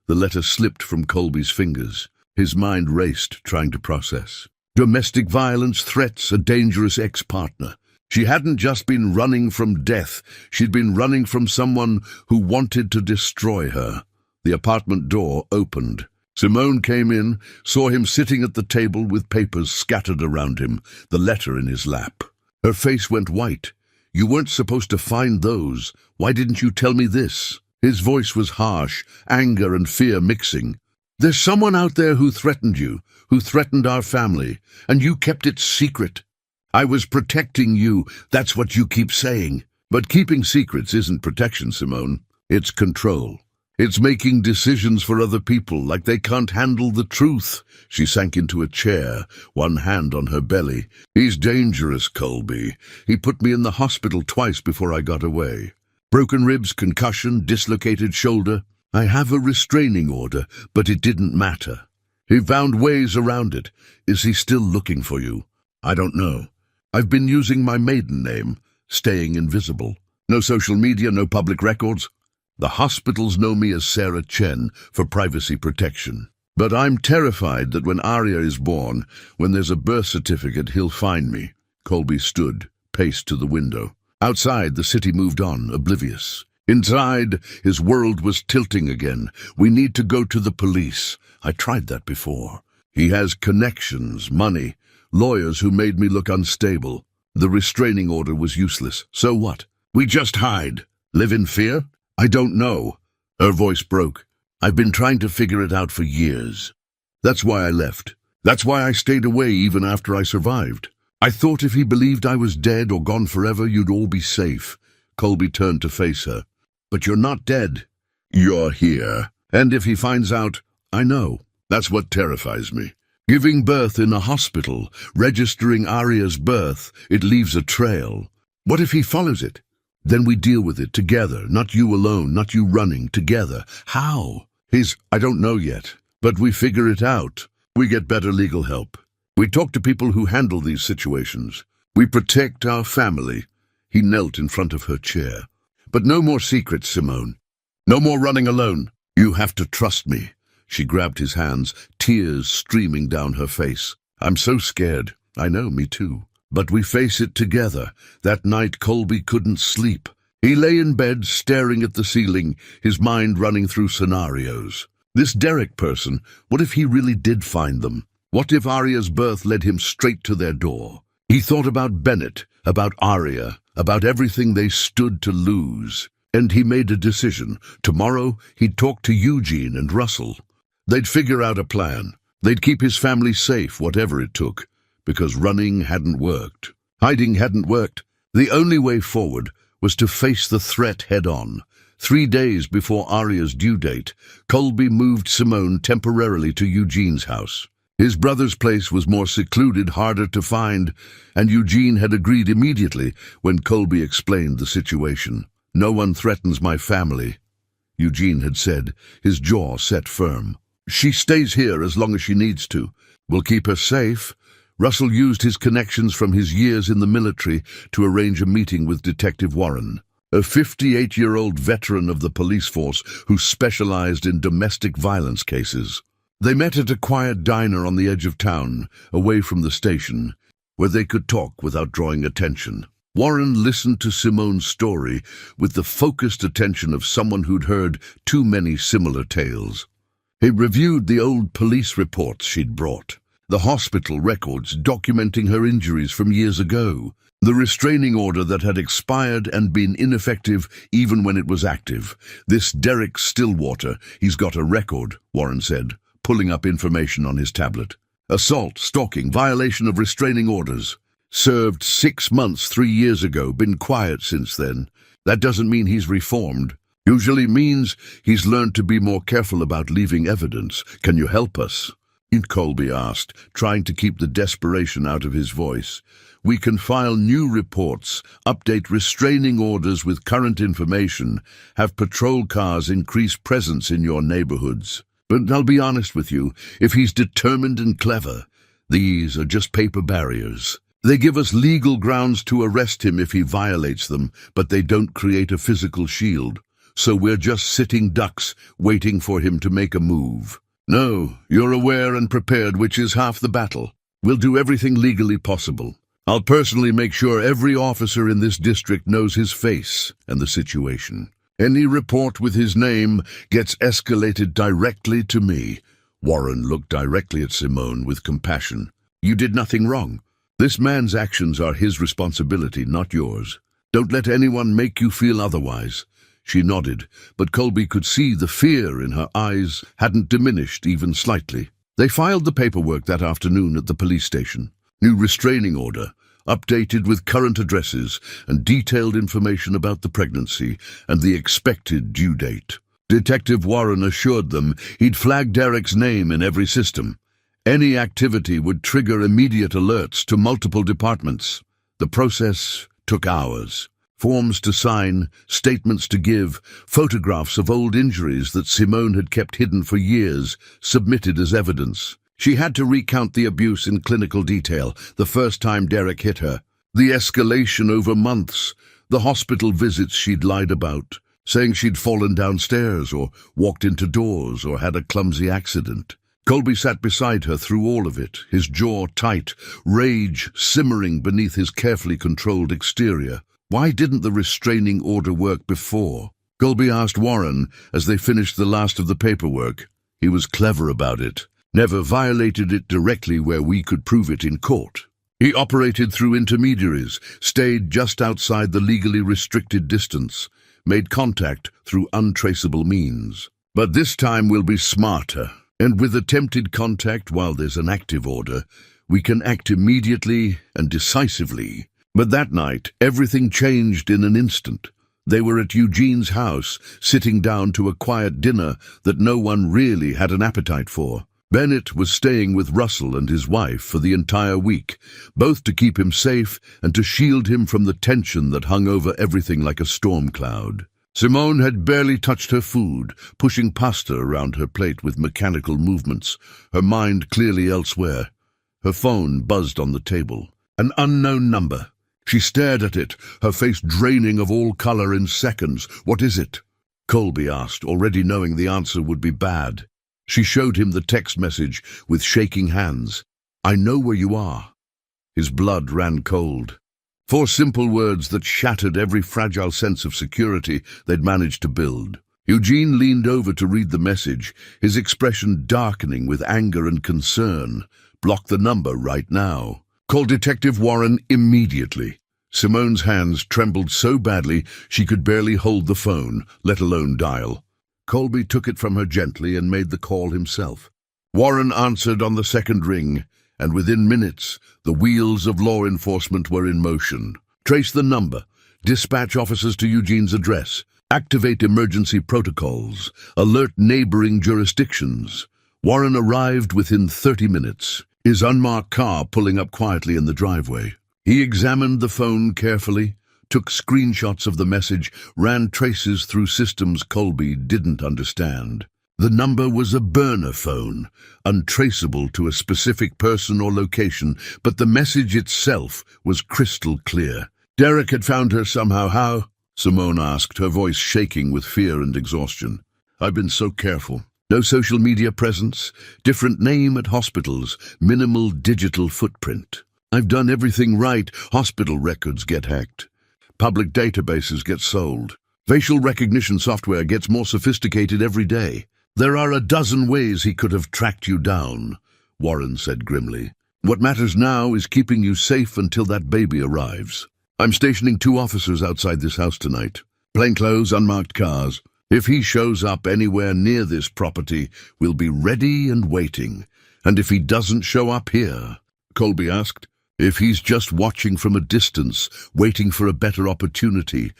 S1: The letter slipped from Colby's fingers. His mind raced, trying to process. Domestic violence, threats, a dangerous ex-partner. She hadn't just been running from death. She'd been running from someone who wanted to destroy her. The apartment door opened. Simone came in, saw him sitting at the table with papers scattered around him, the letter in his lap. Her face went white. You weren't supposed to find those. Why didn't you tell me this? His voice was harsh, anger and fear mixing. There's someone out there who threatened you, who threatened our family, and you kept it secret. I was protecting you, that's what you keep saying. But keeping secrets isn't protection, Simone. It's control. It's making decisions for other people like they can't handle the truth. She sank into a chair, one hand on her belly. He's dangerous, Colby. He put me in the hospital twice before I got away. Broken ribs, concussion, dislocated shoulder. I have a restraining order, but it didn't matter. He found ways around it. Is he still looking for you? I don't know. I've been using my maiden name, staying invisible. No social media, no public records. The hospitals know me as Sarah Chen for privacy protection. But I'm terrified that when Arya is born, when there's a birth certificate, he'll find me. Colby stood, paced to the window. Outside, the city moved on, oblivious. Inside, his world was tilting again. We need to go to the police. I tried that before. He has connections, money, lawyers who made me look unstable. The restraining order was useless. So what? We just hide. Live in fear? I don't know. Her voice broke. I've been trying to figure it out for years. That's why I left. That's why I stayed away even after I survived. I thought if he believed I was dead or gone forever, you'd all be safe. Colby turned to face her. But you're not dead. You're here. And if he finds out, I know. That's what terrifies me. Giving birth in a hospital, registering Arya's birth, it leaves a trail. What if he follows it? Then we deal with it together, not you alone, not you running, together. How? I don't know yet, but we figure it out. We get better legal help. We talk to people who handle these situations. We protect our family. He knelt in front of her chair. But no more secrets, Simone. No more running alone. You have to trust me. She grabbed his hands, tears streaming down her face. I'm so scared. I know, me too. But we face it together. That night Colby couldn't sleep. He lay in bed staring at the ceiling, his mind running through scenarios. This Derek person, what if he really did find them? What if Arya's birth led him straight to their door? He thought about Bennett, about Arya, about everything they stood to lose. And he made a decision. Tomorrow he'd talk to Eugene and Russell. They'd figure out a plan. They'd keep his family safe, whatever it took, because running hadn't worked. Hiding hadn't worked. The only way forward was to face the threat head-on. 3 days before Arya's due date, Colby moved Simone temporarily to Eugene's house. His brother's place was more secluded, harder to find, and Eugene had agreed immediately when Colby explained the situation. No one threatens my family, Eugene had said, his jaw set firm. She stays here as long as she needs to. We'll keep her safe. Russell used his connections from his years in the military to arrange a meeting with Detective Warren, a 58-year-old veteran of the police force who specialized in domestic violence cases. They met at a quiet diner on the edge of town, away from the station, where they could talk without drawing attention. Warren listened to Simone's story with the focused attention of someone who'd heard too many similar tales. He reviewed the old police reports she'd brought, the hospital records documenting her injuries from years ago, the restraining order that had expired and been ineffective even when it was active. This Derek Stillwater, he's got a record, Warren said, pulling up information on his tablet. Assault, stalking, violation of restraining orders. Served 6 months 3 years ago, been quiet since then. That doesn't mean he's reformed. Usually means he's learned to be more careful about leaving evidence. Can you help us? Colby asked, trying to keep the desperation out of his voice. We can file new reports, update restraining orders with current information, have patrol cars increase presence in your neighborhoods. But I'll be honest with you, if he's determined and clever, these are just paper barriers. They give us legal grounds to arrest him if he violates them, but they don't create a physical shield. So we're just sitting ducks, waiting for him to make a move. No, you're aware and prepared, which is half the battle. We'll do everything legally possible. I'll personally make sure every officer in this district knows his face and the situation. Any report with his name gets escalated directly to me. Warren looked directly at Simone with compassion. You did nothing wrong. This man's actions are his responsibility, not yours. Don't let anyone make you feel otherwise. She nodded, but Colby could see the fear in her eyes hadn't diminished even slightly. They filed the paperwork that afternoon at the police station. New restraining order, updated with current addresses and detailed information about the pregnancy and the expected due date. Detective Warren assured them he'd flag Derek's name in every system. Any activity would trigger immediate alerts to multiple departments. The process took hours. Forms to sign, statements to give, photographs of old injuries that Simone had kept hidden for years, submitted as evidence. She had to recount the abuse in clinical detail, the first time Derek hit her, the escalation over months, the hospital visits she'd lied about, saying she'd fallen downstairs or walked into doors or had a clumsy accident. Colby sat beside her through all of it, his jaw tight, rage simmering beneath his carefully controlled exterior. Why didn't the restraining order work before? Colby asked Warren as they finished the last of the paperwork. He was clever about it. never violated it directly where we could prove it in court. He operated through intermediaries, stayed just outside the legally restricted distance, made contact through untraceable means. But this time we'll be smarter, and with attempted contact while there's an active order, we can act immediately and decisively. But that night, everything changed in an instant. They were at Eugene's house, sitting down to a quiet dinner that no one really had an appetite for. Bennett was staying with Russell and his wife for the entire week, both to keep him safe and to shield him from the tension that hung over everything like a storm cloud. Simone had barely touched her food, pushing pasta around her plate with mechanical movements, her mind clearly elsewhere. Her phone buzzed on the table. An unknown number. She stared at it, her face draining of all color in seconds. "What is it?" Colby asked, already knowing the answer would be bad. She showed him the text message with shaking hands. "I know where you are." His blood ran cold. 4 simple words that shattered every fragile sense of security they'd managed to build. Eugene leaned over to read the message, his expression darkening with anger and concern. "Block the number right now. Call Detective Warren immediately." Simone's hands trembled so badly she could barely hold the phone, let alone dial. Colby took it from her gently and made the call himself. Warren answered on the second ring, and within minutes, the wheels of law enforcement were in motion. Trace the number, dispatch officers to Eugene's address, activate emergency protocols, alert neighboring jurisdictions. Warren arrived within 30 minutes, his unmarked car pulling up quietly in the driveway. He examined the phone carefully, took screenshots of the message, ran traces through systems Colby didn't understand. The number was a burner phone, untraceable to a specific person or location, but the message itself was crystal clear. Derek had found her somehow. How? Simone asked, her voice shaking with fear and exhaustion. "I've been so careful. No social media presence, different name at hospitals, minimal digital footprint. I've done everything right. Hospital records get hacked. Public databases get sold. Facial recognition software gets more sophisticated every day. There are a dozen ways he could have tracked you down," Warren said grimly. "What matters now is keeping you safe until that baby arrives. I'm stationing 2 officers outside this house tonight. Plainclothes, unmarked cars. If he shows up anywhere near this property, we'll be ready and waiting. And if he doesn't show up here," Colby asked, "if he's just watching from a distance, waiting for a better opportunity,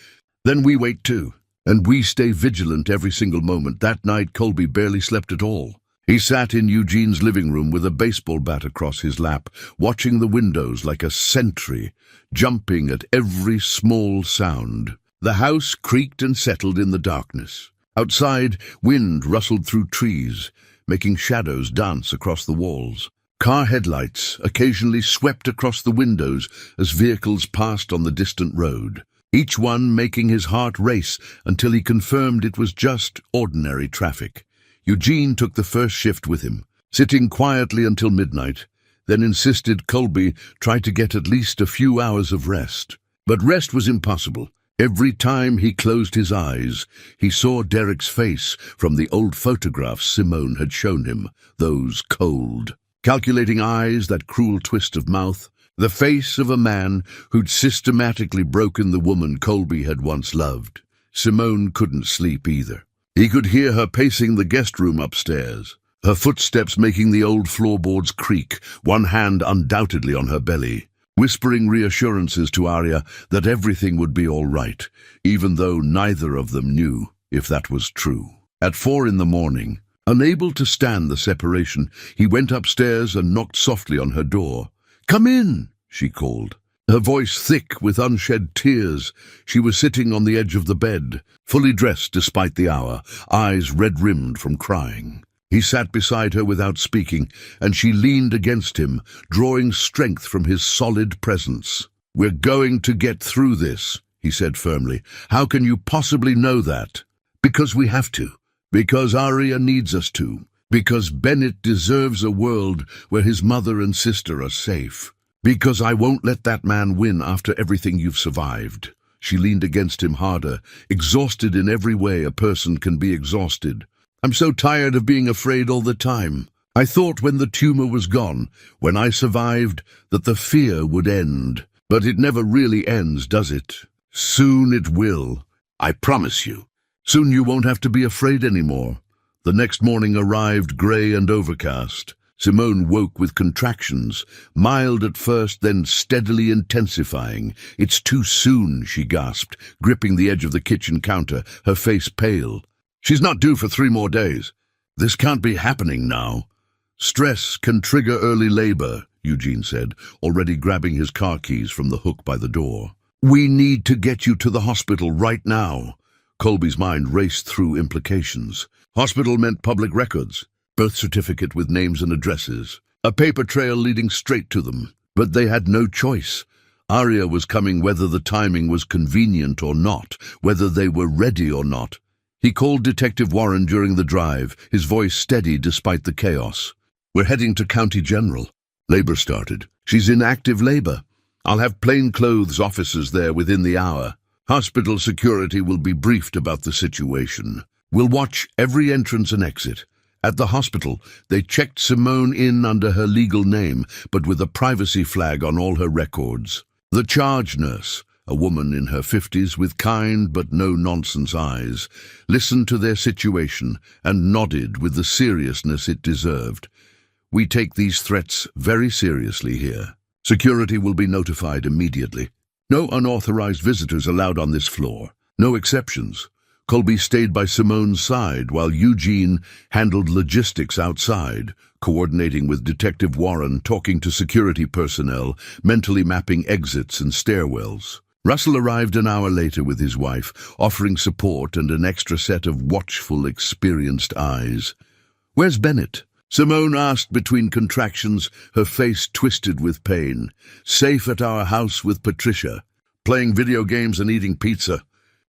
S1: then we wait too. And we stay vigilant every single moment." That night, Colby barely slept at all. He sat in Eugene's living room with a baseball bat across his lap, watching the windows like a sentry, jumping at every small sound. The house creaked and settled in the darkness. Outside, wind rustled through trees, making shadows dance across the walls. Car headlights occasionally swept across the windows as vehicles passed on the distant road, each one making his heart race until he confirmed it was just ordinary traffic. Eugene took the first shift with him, sitting quietly until midnight, then insisted Colby try to get at least a few hours of rest. But rest was impossible. Every time he closed his eyes, he saw Derek's face from the old photographs Simone had shown him, those cold, calculating eyes, that cruel twist of mouth, the face of a man who'd systematically broken the woman Colby had once loved. Simone couldn't sleep either. He could hear her pacing the guest room upstairs, her footsteps making the old floorboards creak, one hand undoubtedly on her belly, whispering reassurances to Arya that everything would be all right, even though neither of them knew if that was true. At 4 a.m, unable to stand the separation, he went upstairs and knocked softly on her door. "Come in," she called, her voice thick with unshed tears. She was sitting on the edge of the bed, fully dressed despite the hour, eyes red-rimmed from crying. He sat beside her without speaking, and she leaned against him, drawing strength from his solid presence. "We're going to get through this," he said firmly. "How can you possibly know that?" "Because we have to. Because Arya needs us to. Because Bennett deserves a world where his mother and sister are safe. Because I won't let that man win after everything you've survived." She leaned against him harder, exhausted in every way a person can be exhausted. "I'm so tired of being afraid all the time. I thought when the tumor was gone, when I survived, that the fear would end. But it never really ends, does it? Soon it will. I promise you. Soon you won't have to be afraid anymore. The next morning arrived, grey and overcast. Simone woke with contractions, mild at first, then steadily intensifying. "It's too soon," she gasped, gripping the edge of the kitchen counter, her face pale. "She's not due for 3 more days. This can't be happening now." "Stress can trigger early labor," Eugene said, already grabbing his car keys from the hook by the door. "We need to get you to the hospital right now." Colby's mind raced through implications. Hospital meant public records, birth certificate with names and addresses, a paper trail leading straight to them. But they had no choice. Aria was coming whether the timing was convenient or not, whether they were ready or not. He called Detective Warren during the drive, his voice steady despite the chaos. "We're heading to County General." Labor started. "She's in active labor. I'll have plainclothes officers there within the hour. Hospital security will be briefed about the situation. We'll watch every entrance and exit." At the hospital, they checked Simone in under her legal name, but with a privacy flag on all her records. The charge nurse, a woman in her 50s with kind but no-nonsense eyes, listened to their situation and nodded with the seriousness it deserved. "We take these threats very seriously here. Security will be notified immediately. No unauthorized visitors allowed on this floor. No exceptions." Colby stayed by Simone's side while Eugene handled logistics outside, coordinating with Detective Warren, talking to security personnel, mentally mapping exits and stairwells. Russell arrived an hour later with his wife, offering support and an extra set of watchful, experienced eyes. "Where's Bennett?" Simone asked between contractions, her face twisted with pain. "Safe at our house with Patricia, playing video games and eating pizza.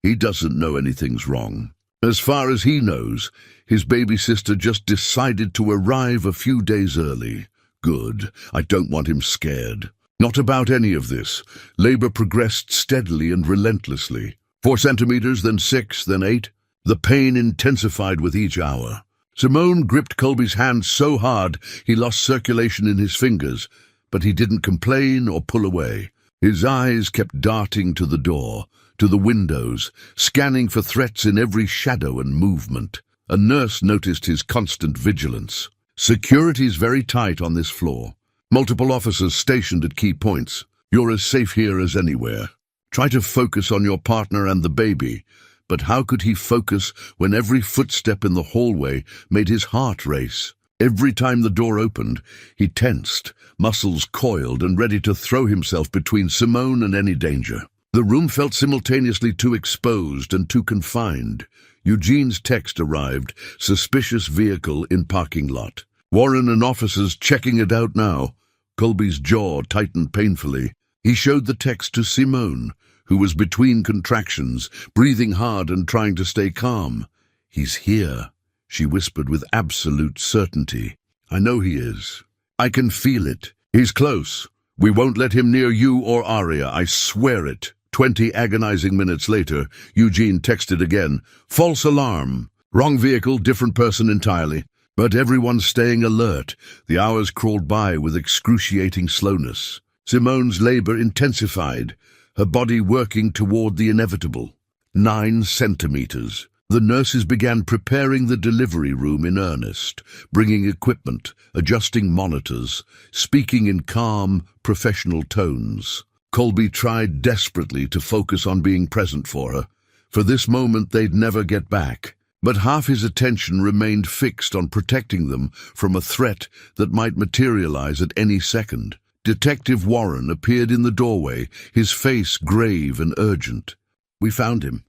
S1: He doesn't know anything's wrong. As far as he knows, his baby sister just decided to arrive a few days early. Good. I don't want him scared." Not about any of this. Labor progressed steadily and relentlessly. 4 centimeters, then 6, then 8. The pain intensified with each hour. Simone gripped Colby's hand so hard he lost circulation in his fingers, but he didn't complain or pull away. His eyes kept darting to the door, to the windows, scanning for threats in every shadow and movement. A nurse noticed his constant vigilance. "Security's very tight on this floor. Multiple officers stationed at key points. You're as safe here as anywhere. Try to focus on your partner and the baby." But how could he focus when every footstep in the hallway made his heart race? Every time the door opened, he tensed, muscles coiled and ready to throw himself between Simone and any danger. The room felt simultaneously too exposed and too confined. Eugene's text arrived, "Suspicious vehicle in parking lot." Warren and officers checking it out now. Colby's jaw tightened painfully. He showed the text to Simone, who was between contractions, breathing hard and trying to stay calm. "He's here," she whispered with absolute certainty. "I know he is. I can feel it. He's close. We won't let him near you or Aria, I swear it." 20 agonizing minutes later, Eugene texted again. "False alarm. Wrong vehicle, different person entirely." But everyone's staying alert. The hours crawled by with excruciating slowness. Simone's labor intensified, her body working toward the inevitable. 9 centimeters. The nurses began preparing the delivery room in earnest, bringing equipment, adjusting monitors, speaking in calm, professional tones. Colby tried desperately to focus on being present for her. For this moment they'd never get back. But half his attention remained fixed on protecting them from a threat that might materialize at any second. Detective Warren appeared in the doorway, his face grave and urgent. "We found him."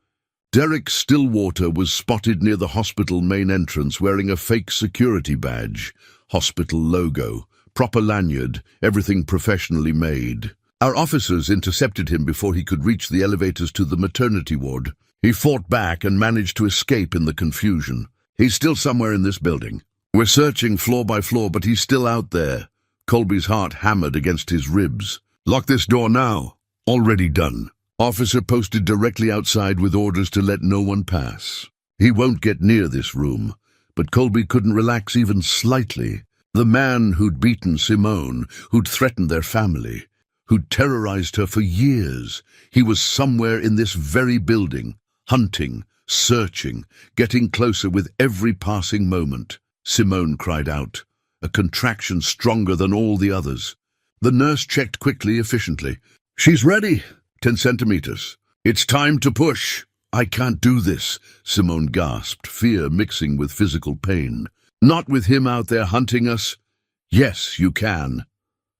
S1: Derek Stillwater was spotted near the hospital main entrance wearing a fake security badge, hospital logo, proper lanyard, everything professionally made. Our officers intercepted him before he could reach the elevators to the maternity ward. He fought back and managed to escape in the confusion. "He's still somewhere in this building. We're searching floor by floor, but he's still out there." Colby's heart hammered against his ribs. "Lock this door now." "Already done." Officer posted directly outside with orders to let no one pass. He won't get near this room. But Colby couldn't relax even slightly. The man who'd beaten Simone, who'd threatened their family, who'd terrorized her for years. He was somewhere in this very building, hunting, searching, getting closer with every passing moment. Simone cried out, a contraction stronger than all the others. The nurse checked quickly, efficiently. She's ready. 10 centimeters. It's time to push. I can't do this, Simone gasped, fear mixing with physical pain. Not with him out there hunting us. Yes, you can.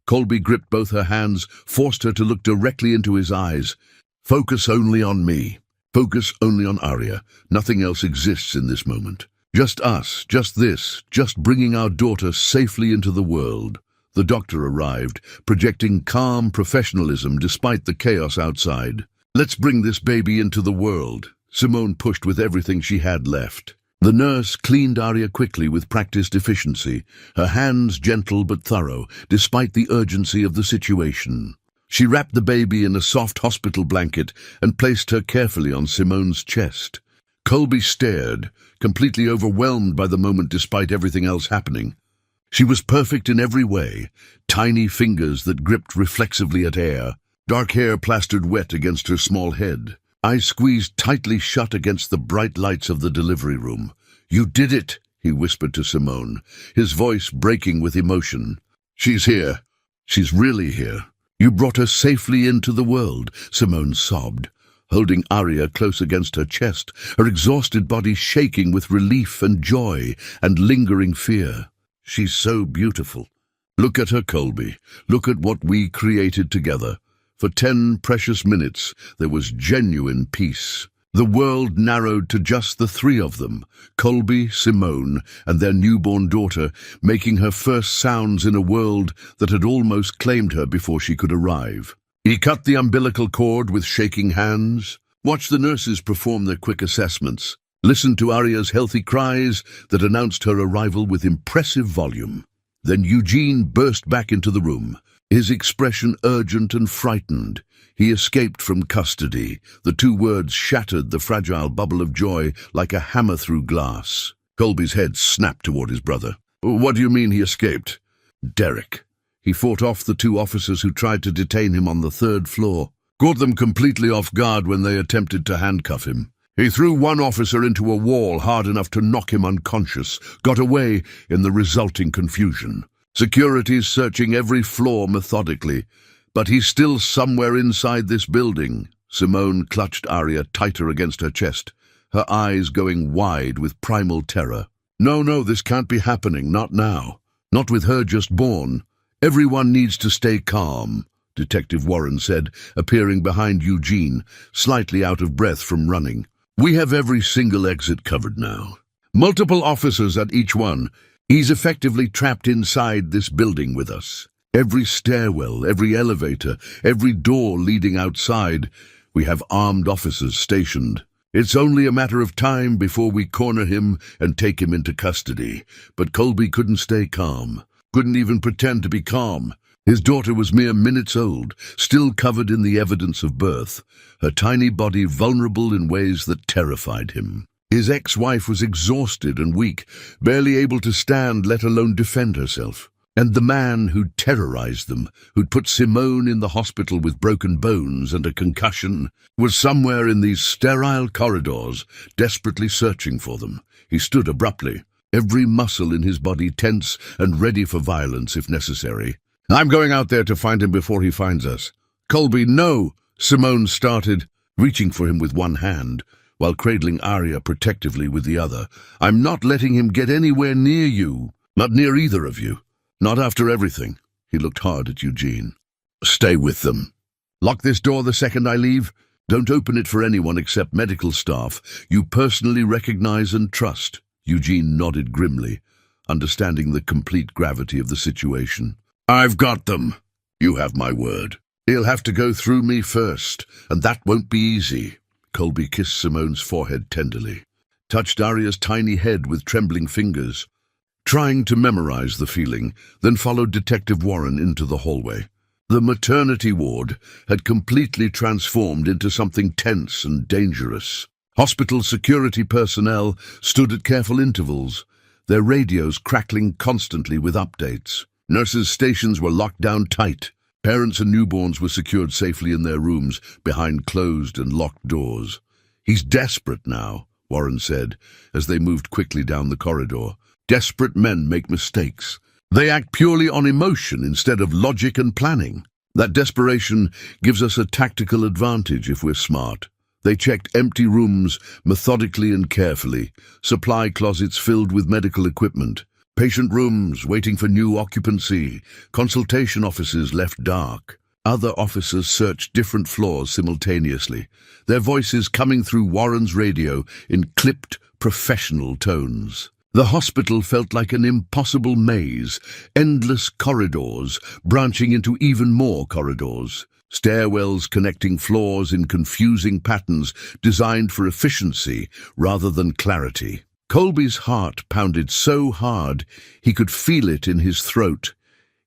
S1: Colby gripped both her hands, forced her to look directly into his eyes. Focus only on me. Focus only on Arya. Nothing else exists in this moment. Just us, just this, just bringing our daughter safely into the world. The doctor arrived, projecting calm professionalism despite the chaos outside. Let's bring this baby into the world. Simone pushed with everything she had left. The nurse cleaned Arya quickly with practiced efficiency, her hands gentle but thorough, despite the urgency of the situation. She wrapped the baby in a soft hospital blanket and placed her carefully on Simone's chest. Colby stared, completely overwhelmed by the moment despite everything else happening. She was perfect in every way, tiny fingers that gripped reflexively at air, dark hair plastered wet against her small head, eyes squeezed tightly shut against the bright lights of the delivery room. You did it, he whispered to Simone, his voice breaking with emotion. She's here. She's really here. You brought her safely into the world, Simone sobbed, holding Arya close against her chest, her exhausted body shaking with relief and joy and lingering fear. She's so beautiful. Look at her, Colby. Look at what we created together. For 10 precious minutes, there was genuine peace. The world narrowed to just the three of them, Colby, Simone, and their newborn daughter, making her first sounds in a world that had almost claimed her before she could arrive. He cut the umbilical cord with shaking hands, watched the nurses perform their quick assessments, listened to Arya's healthy cries that announced her arrival with impressive volume. Then Eugene burst back into the room, his expression urgent and frightened. He escaped from custody. The 2 words shattered the fragile bubble of joy like a hammer through glass. Colby's head snapped toward his brother. What do you mean he escaped? Derek. He fought off the 2 officers who tried to detain him on the 3rd floor, caught them completely off guard when they attempted to handcuff him. He threw one officer into a wall hard enough to knock him unconscious, got away in the resulting confusion. Security's searching every floor methodically, but he's still somewhere inside this building. Simone clutched Arya tighter against her chest, her eyes going wide with primal terror. No, this can't be happening, not now. Not with her just born. Everyone needs to stay calm, Detective Warren said, appearing behind Eugene, slightly out of breath from running. We have every single exit covered now. Multiple officers at each one. He's effectively trapped inside this building with us. Every stairwell, every elevator, every door leading outside, we have armed officers stationed. It's only a matter of time before we corner him and take him into custody. But Colby couldn't stay calm, couldn't even pretend to be calm. His daughter was mere minutes old, still covered in the evidence of birth, her tiny body vulnerable in ways that terrified him. His ex-wife was exhausted and weak, barely able to stand, let alone defend herself. And the man who'd terrorized them, who'd put Simone in the hospital with broken bones and a concussion, was somewhere in these sterile corridors, desperately searching for them. He stood abruptly, every muscle in his body tense and ready for violence if necessary. I'm going out there to find him before he finds us. Colby, no! Simone started, reaching for him with one hand, while cradling Arya protectively with the other. I'm not letting him get anywhere near you. Not near either of you. Not after everything. He looked hard at Eugene. Stay with them. Lock this door the second I leave. Don't open it for anyone except medical staff you personally recognize and trust. Eugene nodded grimly, understanding the complete gravity of the situation. I've got them. You have my word. He'll have to go through me first, and that won't be easy. Colby kissed Simone's forehead tenderly, touched Arya's tiny head with trembling fingers, trying to memorize the feeling, then followed Detective Warren into the hallway. The maternity ward had completely transformed into something tense and dangerous. Hospital security personnel stood at careful intervals, their radios crackling constantly with updates. Nurses' stations were locked down tight. Parents and newborns were secured safely in their rooms behind closed and locked doors. "He's desperate now," Warren said, as they moved quickly down the corridor. "Desperate men make mistakes. They act purely on emotion instead of logic and planning. That desperation gives us a tactical advantage if we're smart." They checked empty rooms methodically and carefully, supply closets filled with medical equipment, patient rooms waiting for new occupancy, consultation offices left dark. Other officers searched different floors simultaneously, their voices coming through Warren's radio in clipped, professional tones. The hospital felt like an impossible maze, endless corridors branching into even more corridors. Stairwells connecting floors in confusing patterns designed for efficiency rather than clarity. Colby's heart pounded so hard he could feel it in his throat,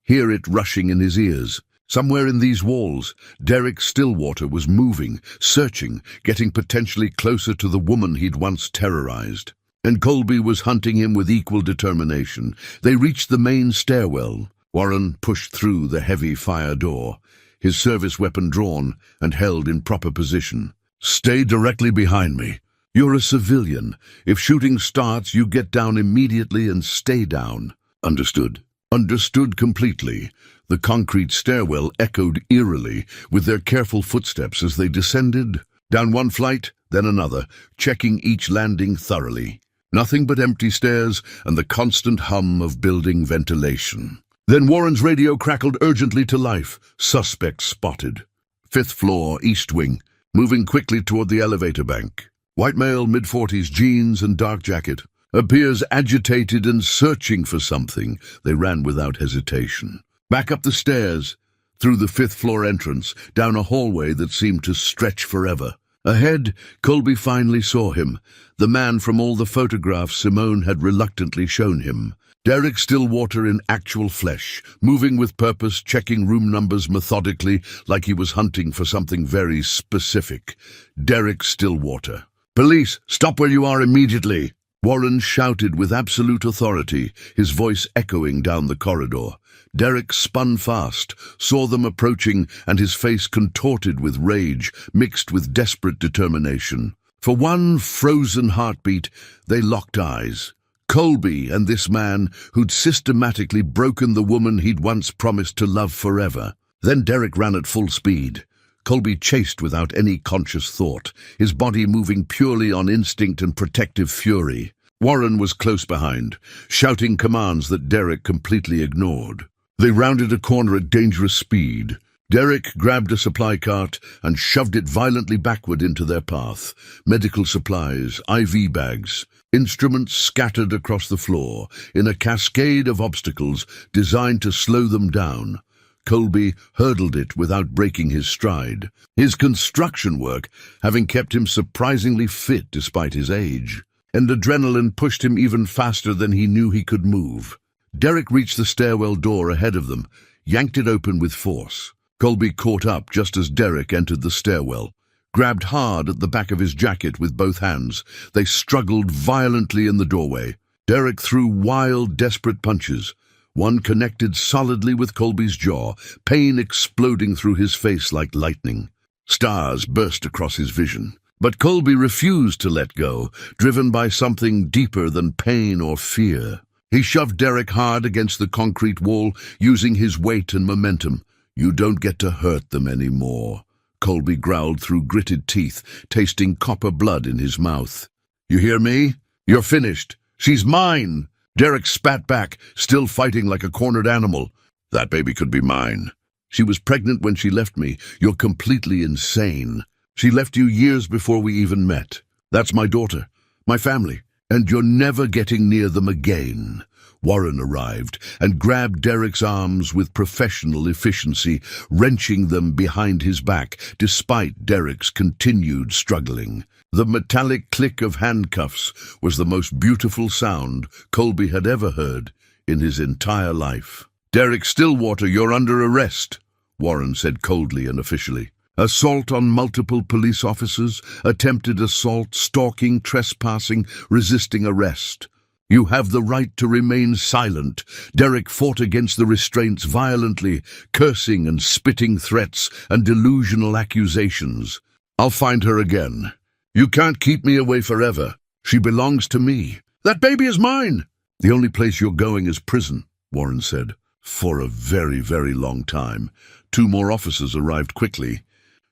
S1: hear it rushing in his ears. Somewhere in these walls, Derek Stillwater was moving, searching, getting potentially closer to the woman he'd once terrorized. And Colby was hunting him with equal determination. They reached the main stairwell. Warren pushed through the heavy fire door, his service weapon drawn and held in proper position. "Stay directly behind me. You're a civilian. If shooting starts, you get down immediately and stay down." "Understood." "Understood completely." The concrete stairwell echoed eerily with their careful footsteps as they descended. Down one flight, then another, checking each landing thoroughly. Nothing but empty stairs and the constant hum of building ventilation. Then Warren's radio crackled urgently to life. "Suspect spotted. 5th floor, east wing, moving quickly toward the elevator bank. White male, mid-40s, jeans and dark jacket. Appears agitated and searching for something." They ran without hesitation. Back up the stairs, through the 5th floor entrance, down a hallway that seemed to stretch forever. Ahead, Colby finally saw him, the man from all the photographs Simone had reluctantly shown him. Derek Stillwater in actual flesh, moving with purpose, checking room numbers methodically like he was hunting for something very specific. Derek Stillwater. "Police, stop where you are immediately!" Warren shouted with absolute authority, his voice echoing down the corridor. Derek spun fast, saw them approaching, and his face contorted with rage, mixed with desperate determination. For one frozen heartbeat, they locked eyes. Colby and this man who'd systematically broken the woman he'd once promised to love forever. Then Derek ran at full speed. Colby chased without any conscious thought, his body moving purely on instinct and protective fury. Warren was close behind, shouting commands that Derek completely ignored. They rounded a corner at dangerous speed. Derek grabbed a supply cart and shoved it violently backward into their path. Medical supplies, IV bags, instruments scattered across the floor in a cascade of obstacles designed to slow them down. Colby hurdled it without breaking his stride, his construction work having kept him surprisingly fit despite his age. And adrenaline pushed him even faster than he knew he could move. Derek reached the stairwell door ahead of them, yanked it open with force. Colby caught up just as Derek entered the stairwell, grabbed hard at the back of his jacket with both hands. They struggled violently in the doorway. Derek threw wild, desperate punches. One connected solidly with Colby's jaw, pain exploding through his face like lightning. Stars burst across his vision. But Colby refused to let go, driven by something deeper than pain or fear. He shoved Derek hard against the concrete wall, using his weight and momentum. "You don't get to hurt them anymore," Colby growled through gritted teeth, tasting copper blood in his mouth. "You hear me? You're finished. She's mine!" Derek spat back, still fighting like a cornered animal. "That baby could be mine. She was pregnant when she left me. You're completely insane. She left you years before we even met. That's my daughter, my family, and you're never getting near them again." Warren arrived and grabbed Derek's arms with professional efficiency, wrenching them behind his back, despite Derek's continued struggling. The metallic click of handcuffs was the most beautiful sound Colby had ever heard in his entire life. "Derek Stillwater, you're under arrest," Warren said coldly and officially. "Assault on multiple police officers, attempted assault, stalking, trespassing, resisting arrest. You have the right to remain silent. Derek fought against the restraints violently, cursing and spitting threats and delusional accusations. I'll find her again. You can't keep me away forever. She belongs to me. That baby is mine. The only place you're going is prison, Warren said. For a very, very long time. 2 more officers arrived quickly,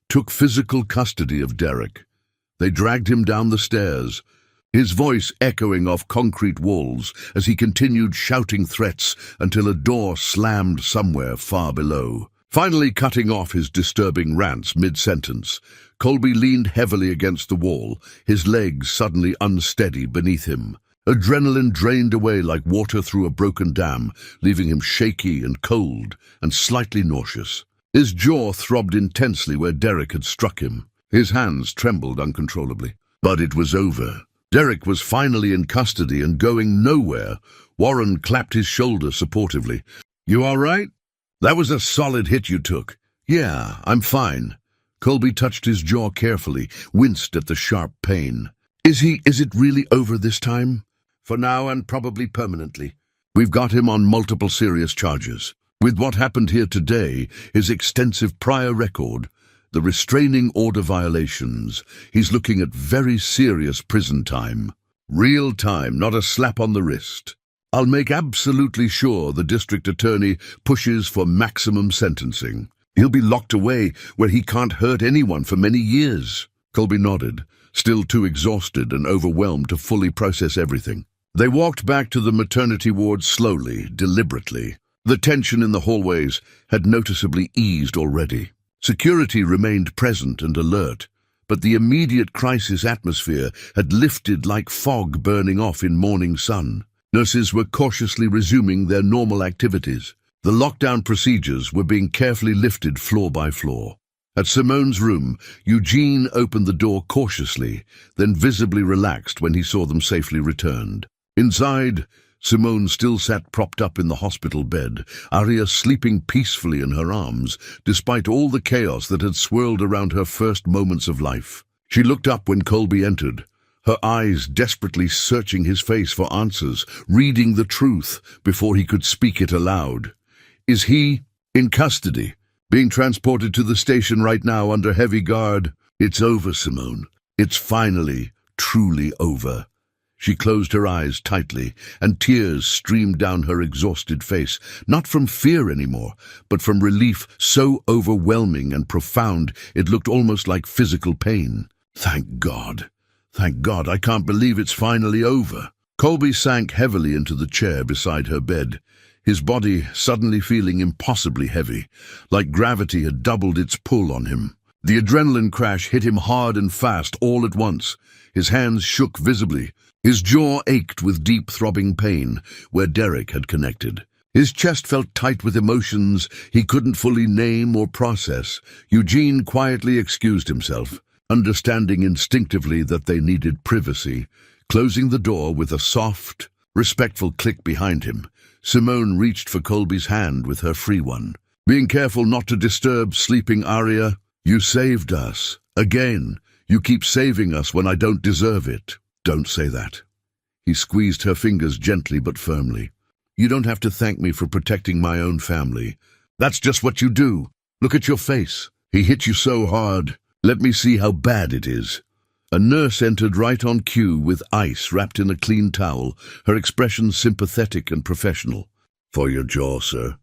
S1: took physical custody of Derek. They dragged him down the stairs, his voice echoing off concrete walls as he continued shouting threats until a door slammed somewhere far below. Finally cutting off his disturbing rants mid-sentence, Colby leaned heavily against the wall, his legs suddenly unsteady beneath him. Adrenaline drained away like water through a broken dam, leaving him shaky and cold and slightly nauseous. His jaw throbbed intensely where Derek had struck him. His hands trembled uncontrollably. But it was over. Derek was finally in custody and going nowhere. Warren clapped his shoulder supportively. "You all right? That was a solid hit you took." "Yeah, I'm fine." Colby touched his jaw carefully, winced at the sharp pain. Is it really over this time?" "For now and probably permanently. We've got him on multiple serious charges. With what happened here today, his extensive prior record, the restraining order violations, he's looking at very serious prison time. Real time, not a slap on the wrist. I'll make absolutely sure the district attorney pushes for maximum sentencing. He'll be locked away where he can't hurt anyone for many years." Colby nodded, still too exhausted and overwhelmed to fully process everything. They walked back to the maternity ward slowly, deliberately. The tension in the hallways had noticeably eased already. Security remained present and alert, but the immediate crisis atmosphere had lifted like fog burning off in morning sun. Nurses were cautiously resuming their normal activities. The lockdown procedures were being carefully lifted floor by floor. At Simone's room, Eugene opened the door cautiously, then visibly relaxed when he saw them safely returned. Inside, Simone still sat propped up in the hospital bed, Arya sleeping peacefully in her arms, despite all the chaos that had swirled around her first moments of life. She looked up when Colby entered, her eyes desperately searching his face for answers, reading the truth before he could speak it aloud. "Is he in custody? Being transported to the station right now under heavy guard?" "It's over, Simone. It's finally, truly over." She closed her eyes tightly, and tears streamed down her exhausted face, not from fear anymore, but from relief so overwhelming and profound it looked almost like physical pain. Thank God. Thank God, I can't believe it's finally over." Colby sank heavily into the chair beside her bed, his body suddenly feeling impossibly heavy, like gravity had doubled its pull on him. The adrenaline crash hit him hard and fast all at once. His hands shook visibly. His jaw ached with deep throbbing pain where Derek had connected. His chest felt tight with emotions he couldn't fully name or process. Eugene quietly excused himself, understanding instinctively that they needed privacy. Closing the door with a soft, respectful click behind him, Simone reached for Colby's hand with her free one. "Being careful not to disturb sleeping Arya. You saved us. Again, you keep saving us when I don't deserve it." "Don't say that." He squeezed her fingers gently but firmly. "You don't have to thank me for protecting my own family. That's just what you do. Look at your face. He hit you so hard. Let me see how bad it is." A nurse entered right on cue with ice wrapped in a clean towel, her expression sympathetic and professional. "For your jaw, sir.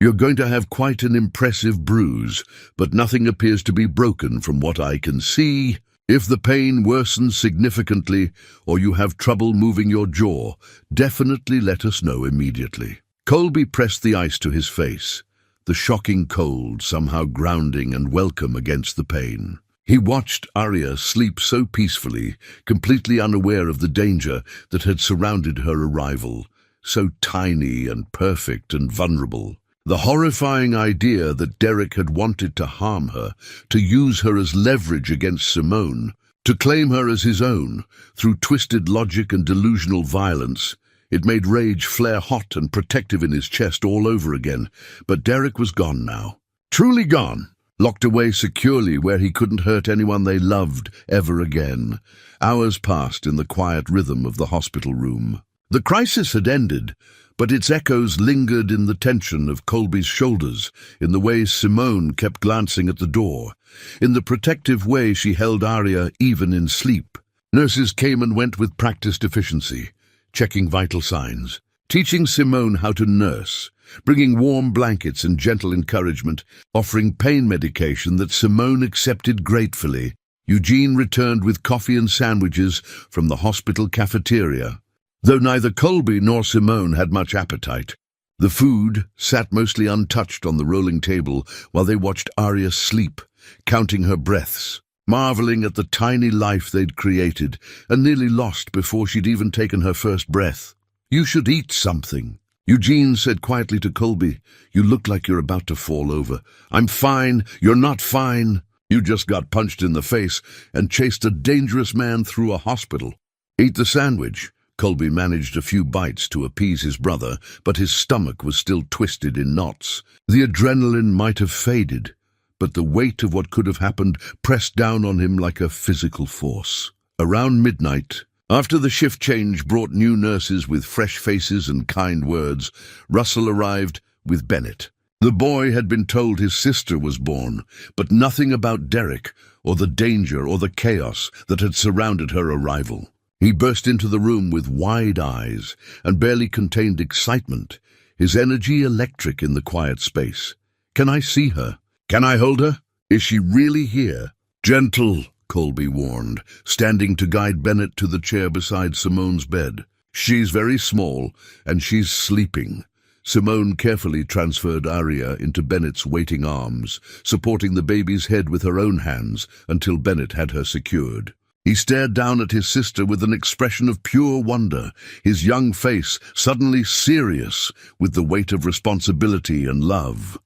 S1: You're going to have quite an impressive bruise, but nothing appears to be broken from what I can see. If the pain worsens significantly or you have trouble moving your jaw, definitely let us know immediately." Colby pressed the ice to his face, the shocking cold somehow grounding and welcome against the pain. He watched Arya sleep so peacefully, completely unaware of the danger that had surrounded her arrival, so tiny and perfect and vulnerable. The horrifying idea that Derek had wanted to harm her, to use her as leverage against Simone, to claim her as his own, through twisted logic and delusional violence, it made rage flare hot and protective in his chest all over again. But Derek was gone now. Truly gone. Locked away securely where he couldn't hurt anyone they loved ever again. Hours passed in the quiet rhythm of the hospital room. The crisis had ended, but its echoes lingered in the tension of Colby's shoulders, in the way Simone kept glancing at the door, in the protective way she held Arya even in sleep. Nurses came and went with practiced efficiency, checking vital signs, teaching Simone how to nurse, bringing warm blankets and gentle encouragement, offering pain medication that Simone accepted gratefully. Eugene returned with coffee and sandwiches from the hospital cafeteria. Though neither Colby nor Simone had much appetite, the food sat mostly untouched on the rolling table while they watched Arya sleep, counting her breaths, marveling at the tiny life they'd created and nearly lost before she'd even taken her first breath. "You should eat something," Eugene said quietly to Colby. "You look like you're about to fall over." "I'm fine. You're not fine. You just got punched in the face and chased a dangerous man through a hospital." "Eat the sandwich." Colby managed a few bites to appease his brother, but his stomach was still twisted in knots. The adrenaline might have faded, but the weight of what could have happened pressed down on him like a physical force. Around midnight, after the shift change brought new nurses with fresh faces and kind words, Russell arrived with Bennett. The boy had been told his sister was born, but nothing about Derek or the danger or the chaos that had surrounded her arrival. He burst into the room with wide eyes and barely contained excitement, his energy electric in the quiet space. "Can I see her? Can I hold her? Is she really here?" "Gentle," Colby warned, standing to guide Bennett to the chair beside Simone's bed. "She's very small, and she's sleeping." Simone carefully transferred Arya into Bennett's waiting arms, supporting the baby's head with her own hands until Bennett had her secured. He stared down at his sister with an expression of pure wonder, his young face suddenly serious with the weight of responsibility and love.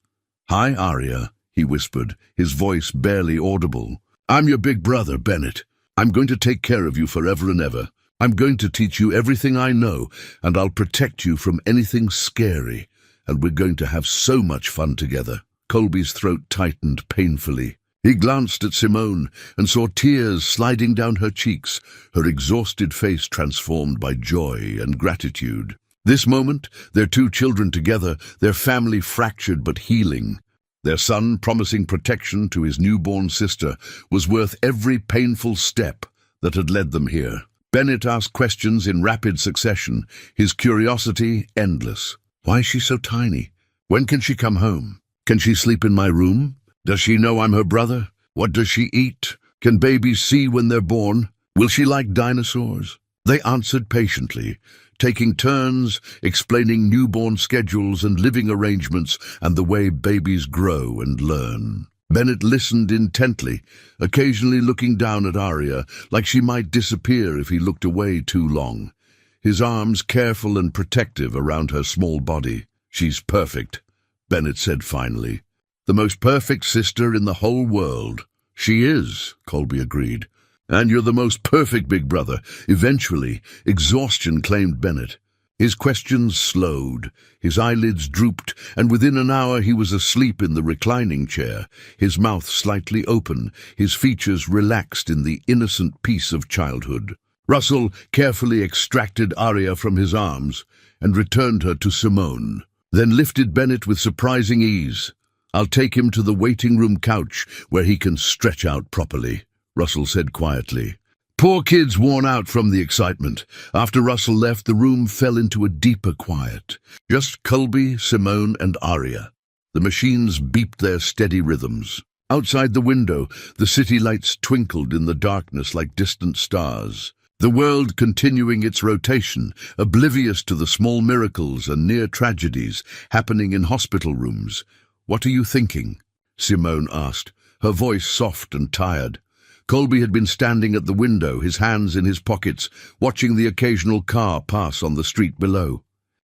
S1: "Hi, Arya," he whispered, his voice barely audible. "I'm your big brother, Bennett. I'm going to take care of you forever and ever. I'm going to teach you everything I know, and I'll protect you from anything scary. And we're going to have so much fun together." Colby's throat tightened painfully. He glanced at Simone and saw tears sliding down her cheeks, her exhausted face transformed by joy and gratitude. This moment, their two children together, their family fractured but healing, their son promising protection to his newborn sister, was worth every painful step that had led them here. Bennett asked questions in rapid succession, his curiosity endless. "Why is she so tiny? When can she come home? Can she sleep in my room? Does she know I'm her brother? What does she eat? Can babies see when they're born? Will she like dinosaurs?" They answered patiently, taking turns explaining newborn schedules and living arrangements and the way babies grow and learn. Bennett listened intently, occasionally looking down at Arya like she might disappear if he looked away too long, his arms careful and protective around her small body. "She's perfect," Bennett said finally. "The most perfect sister in the whole world." "She is," Colby agreed. "And you're the most perfect big brother." Eventually, exhaustion claimed Bennett. His questions slowed, his eyelids drooped, and within an hour he was asleep in the reclining chair, his mouth slightly open, his features relaxed in the innocent peace of childhood. Russell carefully extracted Arya from his arms and returned her to Simone, then lifted Bennett with surprising ease. "I'll take him to the waiting room couch where he can stretch out properly," Russell said quietly. Poor kid's worn out from the excitement. After Russell left, the room fell into a deeper quiet. Just Colby, Simone, and Arya. The machines beeped their steady rhythms. Outside the window, the city lights twinkled in the darkness like distant stars. The world continuing its rotation, oblivious to the small miracles and near tragedies happening in hospital rooms. "What are you thinking?" Simone asked, her voice soft and tired. Colby had been standing at the window, his hands in his pockets, watching the occasional car pass on the street below.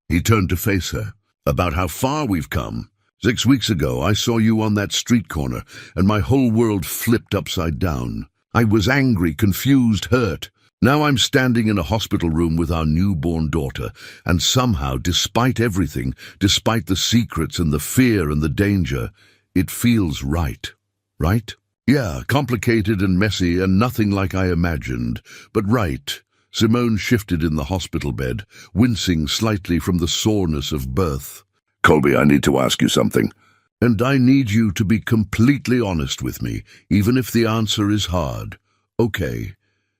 S1: He turned to face her. "About how far we've come. 6 weeks ago, I saw you on that street corner, and my whole world flipped upside down. I was angry, confused, hurt. Now I'm standing in a hospital room with our newborn daughter, and somehow, despite everything, despite the secrets and the fear and the danger, it feels right. Right? Yeah, complicated and messy and nothing like I imagined, but right. Simone shifted in the hospital bed, wincing slightly from the soreness of birth. "Colby, I need to ask you something. And I need you to be completely honest with me, even if the answer is hard. Okay.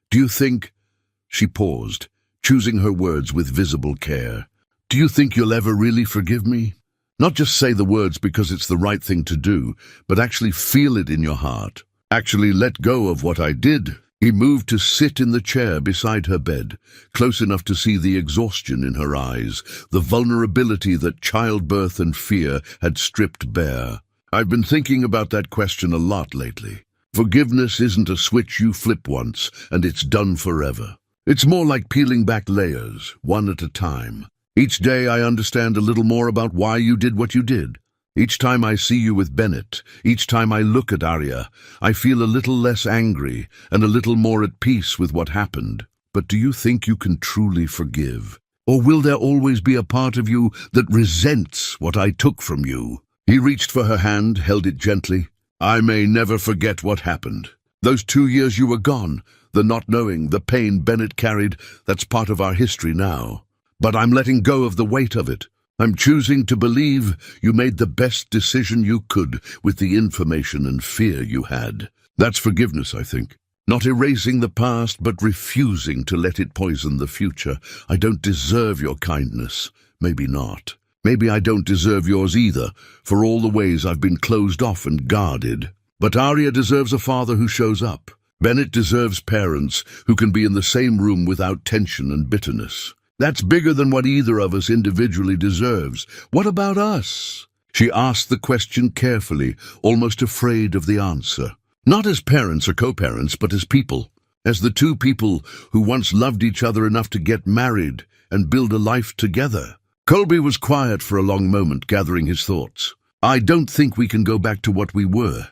S1: Do you think—" She paused, choosing her words with visible care. "Do you think you'll ever really forgive me? Not just say the words because it's the right thing to do, but actually feel it in your heart. Actually let go of what I did." He moved to sit in the chair beside her bed, close enough to see the exhaustion in her eyes, the vulnerability that childbirth and fear had stripped bare. "I've been thinking about that question a lot lately. Forgiveness isn't a switch you flip once, and it's done forever. It's more like peeling back layers, one at a time. Each day I understand a little more about why you did what you did. Each time I see you with Bennett, each time I look at Arya, I feel a little less angry and a little more at peace with what happened. But do you think you can truly forgive? Or will there always be a part of you that resents what I took from you?" He reached for her hand, held it gently. "I may never forget what happened. Those 2 years you were gone, the not knowing, the pain Bennett carried, that's part of our history now. But I'm letting go of the weight of it. I'm choosing to believe you made the best decision you could with the information and fear you had. That's forgiveness, I think. Not erasing the past, but refusing to let it poison the future. I don't deserve your kindness. Maybe not. Maybe I don't deserve yours either, for all the ways I've been closed off and guarded. But Arya deserves a father who shows up. Bennett deserves parents who can be in the same room without tension and bitterness. That's bigger than what either of us individually deserves. What about us?" She asked the question carefully, almost afraid of the answer. Not as parents or co-parents, but as people. As the two people who once loved each other enough to get married and build a life together. Colby was quiet for a long moment, gathering his thoughts. "I don't think we can go back to what we were.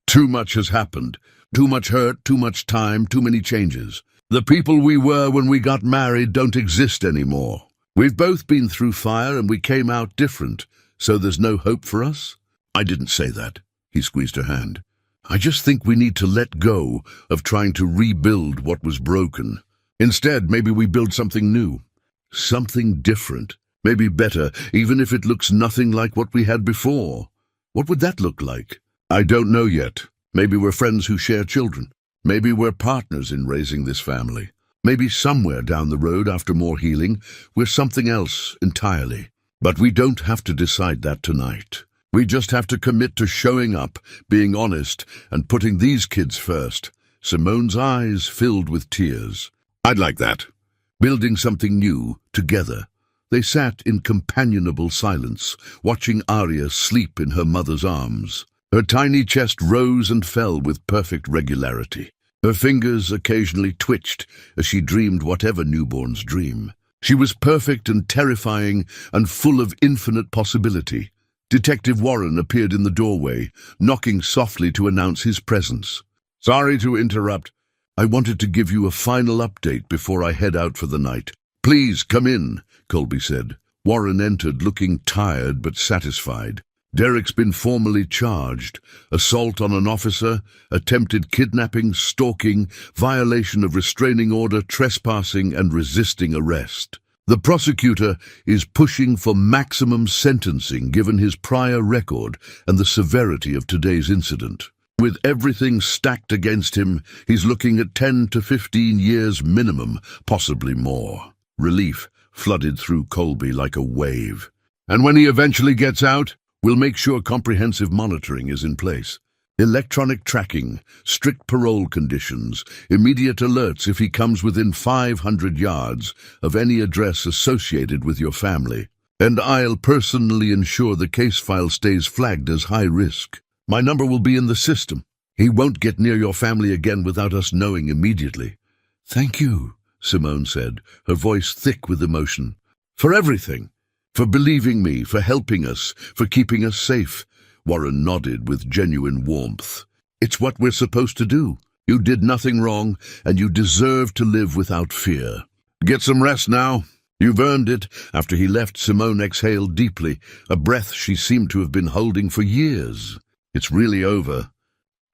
S1: Too much has happened. Too much hurt, too much time, too many changes. The people we were when we got married don't exist anymore. We've both been through fire and we came out different, so there's no hope for us?" "I didn't say that." He squeezed her hand. "I just think we need to let go of trying to rebuild what was broken. Instead, maybe we build something new. Something different. Maybe better, even if it looks nothing like what we had before. What would that look like? I don't know yet. Maybe we're friends who share children. Maybe we're partners in raising this family. Maybe somewhere down the road, after more healing, we're something else entirely. But we don't have to decide that tonight. We just have to commit to showing up, being honest, and putting these kids first." Simone's eyes filled with tears. "I'd like that. Building something new, together." They sat in companionable silence, watching Arya sleep in her mother's arms. Her tiny chest rose and fell with perfect regularity. Her fingers occasionally twitched as she dreamed whatever newborns dream. She was perfect and terrifying and full of infinite possibility. Detective Warren appeared in the doorway, knocking softly to announce his presence. "Sorry to interrupt. I wanted to give you a final update before I head out for the night." "Please, come in," Colby said. Warren entered, looking tired but satisfied. "Derek's been formally charged. Assault on an officer, attempted kidnapping, stalking, violation of restraining order, trespassing, and resisting arrest. The prosecutor is pushing for maximum sentencing given his prior record and the severity of today's incident. With everything stacked against him, he's looking at 10 to 15 years minimum, possibly more." Relief flooded through Colby like a wave. "And when he eventually gets out, we'll make sure comprehensive monitoring is in place. Electronic tracking, strict parole conditions, immediate alerts if he comes within 500 yards of any address associated with your family. And I'll personally ensure the case file stays flagged as high risk. My number will be in the system. He won't get near your family again without us knowing immediately." "Thank you," Simone said, her voice thick with emotion. "For everything. For believing me, for helping us, for keeping us safe." Warren nodded with genuine warmth. "It's what we're supposed to do. You did nothing wrong, and you deserve to live without fear. Get some rest now. You've earned it." After he left, Simone exhaled deeply, a breath she seemed to have been holding for years. "It's really over."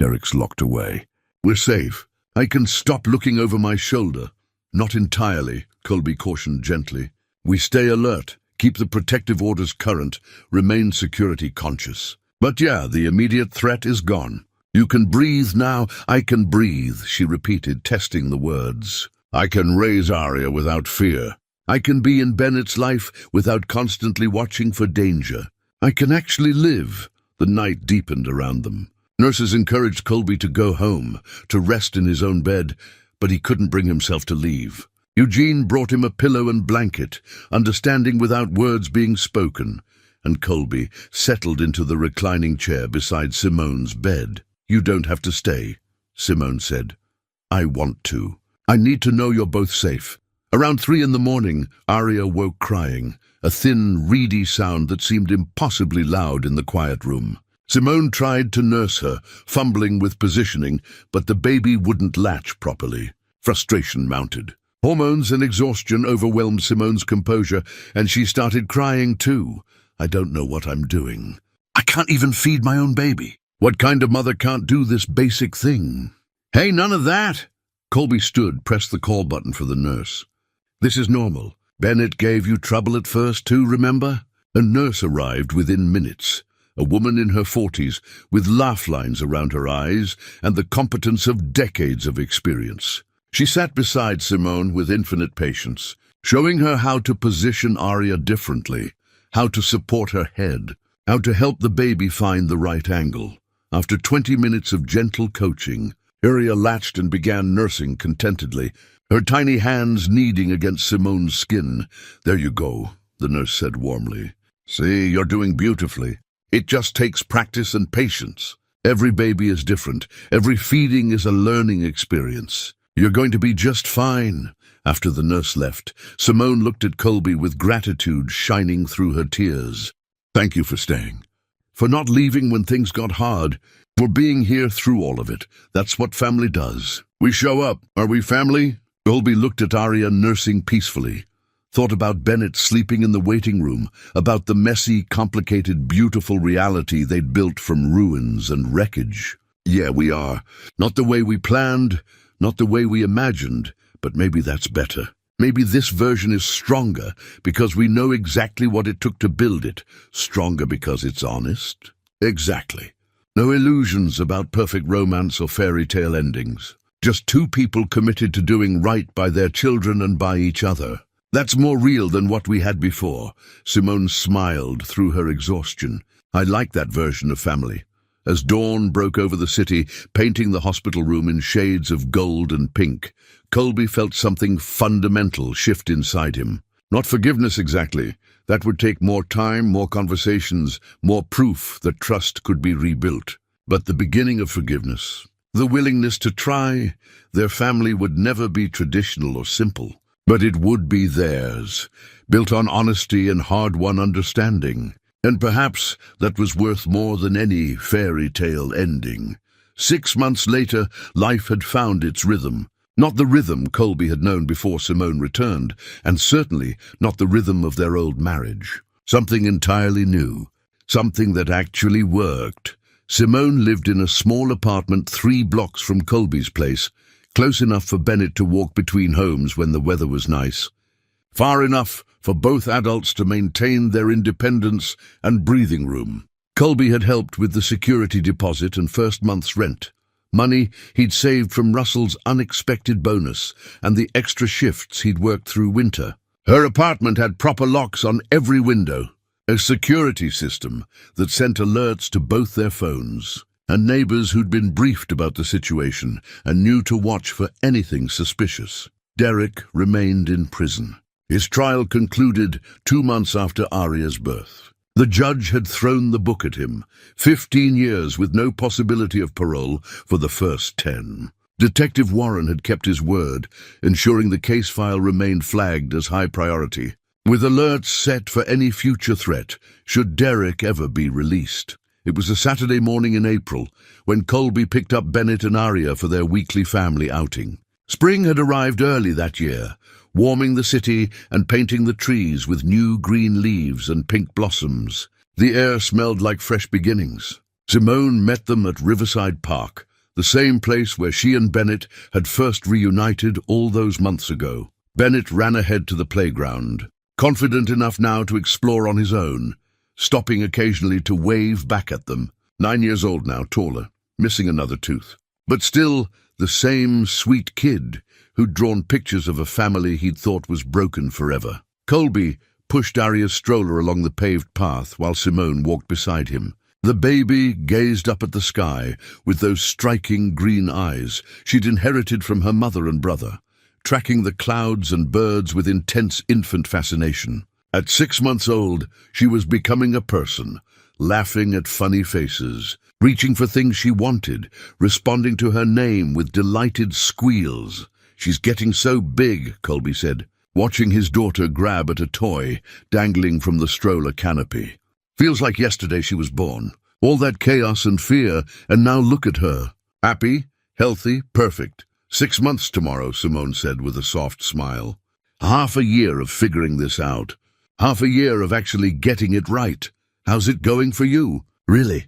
S1: Derek's locked away. "We're safe. I can stop looking over my shoulder. Not entirely, Colby cautioned gently. We stay alert, keep the protective orders current, remain security conscious. But yeah, the immediate threat is gone. You can breathe now. I can breathe, she repeated, testing the words. I can raise Arya without fear. I can be in Bennett's life without constantly watching for danger. I can actually live. The night deepened around them. Nurses encouraged Colby to go home, to rest in his own bed, but he couldn't bring himself to leave. Eugene brought him a pillow and blanket, understanding without words being spoken, and Colby settled into the reclining chair beside Simone's bed. You don't have to stay, Simone said. I want to. I need to know you're both safe. Around 3 a.m, Arya woke crying, a thin, reedy sound that seemed impossibly loud in the quiet room. Simone tried to nurse her, fumbling with positioning, but the baby wouldn't latch properly. Frustration mounted. Hormones and exhaustion overwhelmed Simone's composure, and she started crying too. I don't know what I'm doing. I can't even feed my own baby. What kind of mother can't do this basic thing? Hey, none of that! Colby stood, pressed the call button for the nurse. This is normal. Bennett gave you trouble at first too, remember? A nurse arrived within minutes. A woman in her 40s, with laugh lines around her eyes and the competence of decades of experience. She sat beside Simone with infinite patience, showing her how to position Arya differently, how to support her head, how to help the baby find the right angle. After 20 minutes of gentle coaching, Arya latched and began nursing contentedly, her tiny hands kneading against Simone's skin. There you go, the nurse said warmly. See, you're doing beautifully. It just takes practice and patience. Every baby is different. Every feeding is a learning experience. You're going to be just fine. After the nurse left, Simone looked at Colby with gratitude shining through her tears. Thank you for staying. For not leaving when things got hard. For being here through all of it. That's what family does. We show up. Are we family? Colby looked at Arya nursing peacefully. Thought about Bennett sleeping in the waiting room, about the messy, complicated, beautiful reality they'd built from ruins and wreckage. Yeah, we are. Not the way we planned, not the way we imagined, but maybe that's better. Maybe this version is stronger because we know exactly what it took to build it. Stronger because it's honest? Exactly. No illusions about perfect romance or fairy tale endings. Just two people committed to doing right by their children and by each other. That's more real than what we had before. Simone smiled through her exhaustion. I like that version of family. As dawn broke over the city, painting the hospital room in shades of gold and pink, Colby felt something fundamental shift inside him. Not forgiveness exactly. That would take more time, more conversations, more proof that trust could be rebuilt. But the beginning of forgiveness. The willingness to try. Their family would never be traditional or simple. But it would be theirs, built on honesty and hard-won understanding. And perhaps that was worth more than any fairy tale ending. 6 months later, life had found its rhythm. Not the rhythm Colby had known before Simone returned, and certainly not the rhythm of their old marriage. Something entirely new. Something that actually worked. Simone lived in a small apartment 3 blocks from Colby's place, close enough for Bennett to walk between homes when the weather was nice. Far enough for both adults to maintain their independence and breathing room. Colby had helped with the security deposit and first month's rent. Money he'd saved from Russell's unexpected bonus and the extra shifts he'd worked through winter. Her apartment had proper locks on every window, a security system that sent alerts to both their phones, and neighbors who'd been briefed about the situation and knew to watch for anything suspicious. Derek remained in prison. His trial concluded 2 months after Arya's birth. The judge had thrown the book at him. 15 years with no possibility of parole for the first 10. Detective Warren had kept his word, ensuring the case file remained flagged as high priority, with alerts set for any future threat, should Derek ever be released. It was a Saturday morning in April, when Colby picked up Bennett and Arya for their weekly family outing. Spring had arrived early that year, warming the city and painting the trees with new green leaves and pink blossoms. The air smelled like fresh beginnings. Simone met them at Riverside Park, the same place where she and Bennett had first reunited all those months ago. Bennett ran ahead to the playground, confident enough now to explore on his own, stopping occasionally to wave back at them. 9 years old now, taller, missing another tooth. But still the same sweet kid who'd drawn pictures of a family he'd thought was broken forever. Colby pushed Arya's stroller along the paved path while Simone walked beside him. The baby gazed up at the sky with those striking green eyes she'd inherited from her mother and brother, tracking the clouds and birds with intense infant fascination. At 6 months old, she was becoming a person, laughing at funny faces, reaching for things she wanted, responding to her name with delighted squeals. "She's getting so big," Colby said, watching his daughter grab at a toy dangling from the stroller canopy. "Feels like yesterday she was born. All that chaos and fear, and now look at her. Happy, healthy, perfect. 6 months tomorrow," Simone said with a soft smile. "Half a year of figuring this out. Half a year of actually getting it right. How's it going for you? Really?